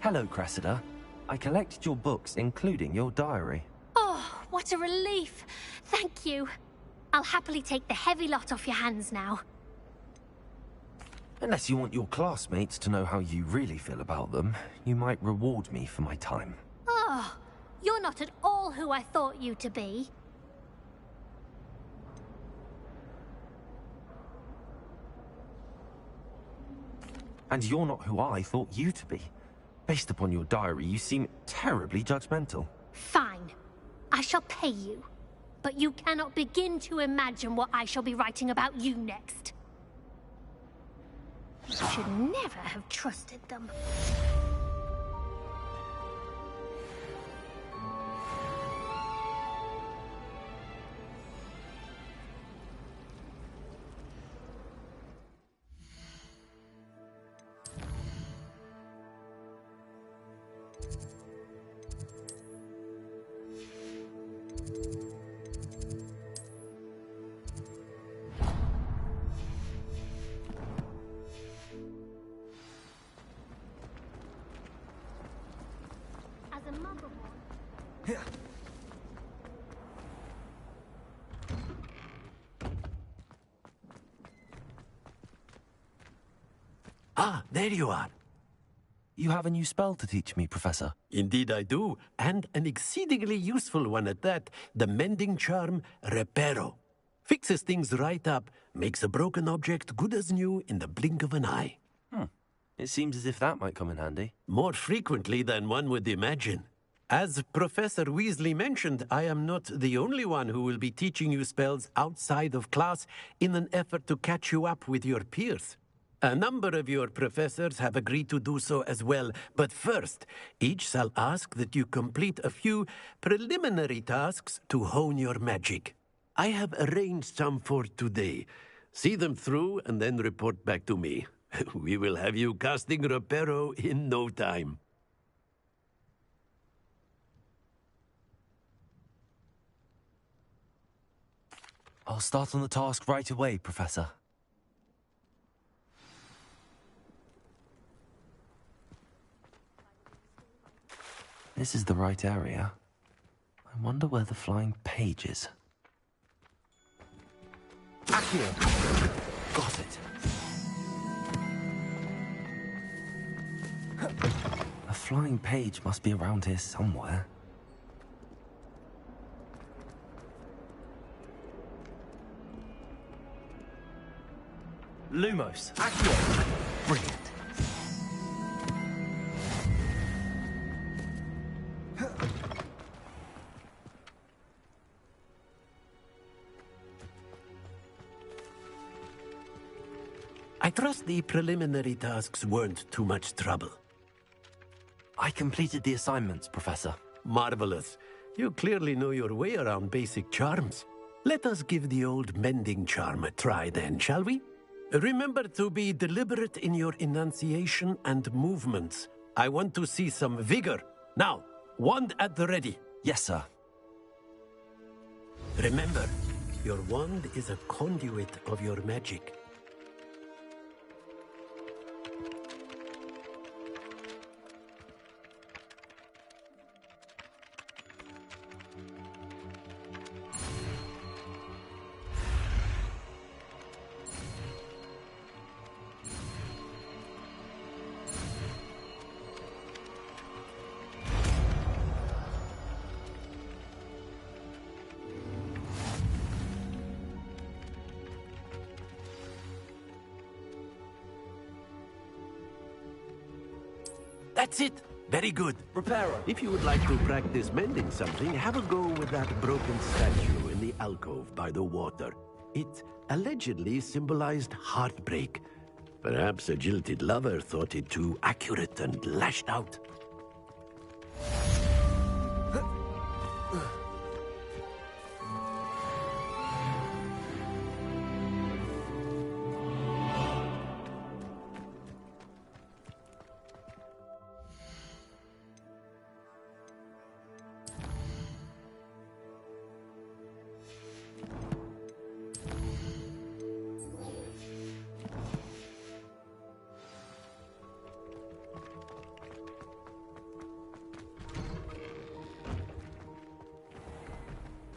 Hello, Cressida. I collected your books, including your diary. Oh, what a relief. Thank you. I'll happily take the heavy lot off your hands now. Unless you want your classmates to know how you really feel about them, you might reward me for my time. Oh, you're not at all who I thought you to be. And you're not who I thought you to be. Based upon your diary, you seem terribly judgmental. Fine. I shall pay you. But you cannot begin to imagine what I shall be writing about you next. I should never have trusted them. As a mother one. Ah, there you are. You have a new spell to teach me, Professor. Indeed I do, and an exceedingly useful one at that. The mending charm, Reparo. Fixes things right up, makes a broken object good as new in the blink of an eye. It seems as if that might come in handy. More frequently than one would imagine. As Professor Weasley mentioned, I am not the only one who will be teaching you spells outside of class in an effort to catch you up with your peers. A number of your professors have agreed to do so as well, but first, each shall ask that you complete a few preliminary tasks to hone your magic. I have arranged some for today. See them through and then report back to me. We will have you casting Reparo in no time. I'll start on the task right away, Professor. This is the right area. I wonder where the flying page is. Accio! Got it. A flying page must be around here somewhere. Lumos! Accio! Brilliant. I trust the preliminary tasks weren't too much trouble. I completed the assignments, Professor. Marvelous. You clearly know your way around basic charms. Let us give the old mending charm a try then, shall we? Remember to be deliberate in your enunciation and movements. I want to see some vigor. Now, wand at the ready. Yes, sir. Remember, your wand is a conduit of your magic. That's it. Very good. Reparo. If you would like to practice mending something, have a go with that broken statue in the alcove by the water. It allegedly symbolized heartbreak. Perhaps a jilted lover thought it too accurate and lashed out.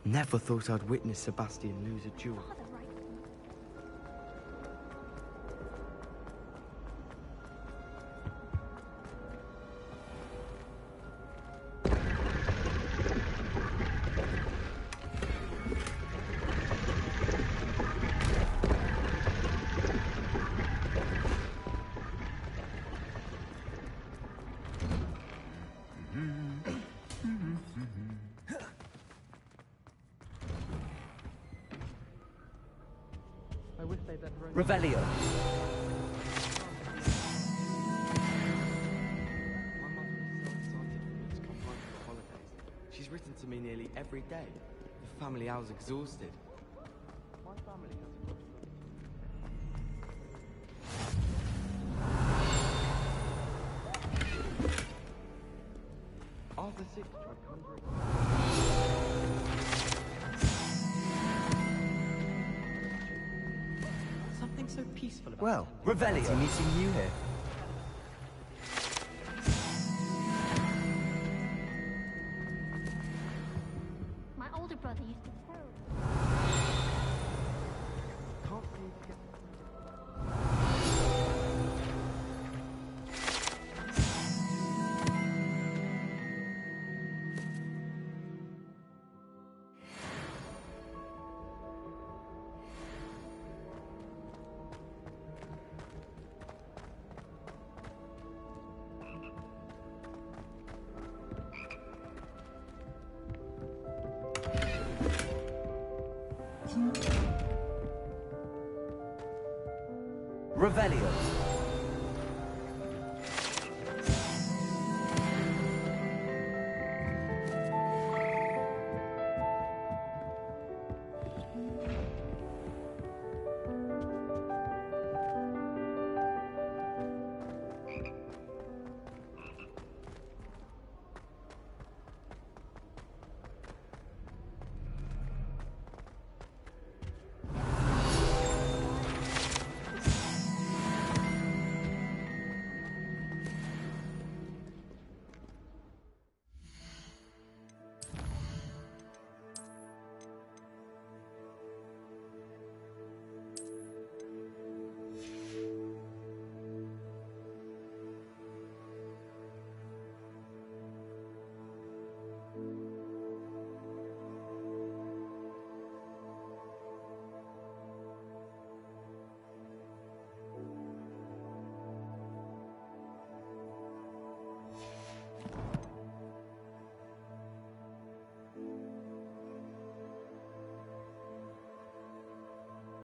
Never thought I'd witness Sebastian lose a duel. Revelio. to me nearly every day. The family hour's exhausted. My family has Arthur VI tried conjuring... Something so peaceful about Well, Revelio. fancy meeting you here. My older brother used to tell. Can't seem to get... Revelio.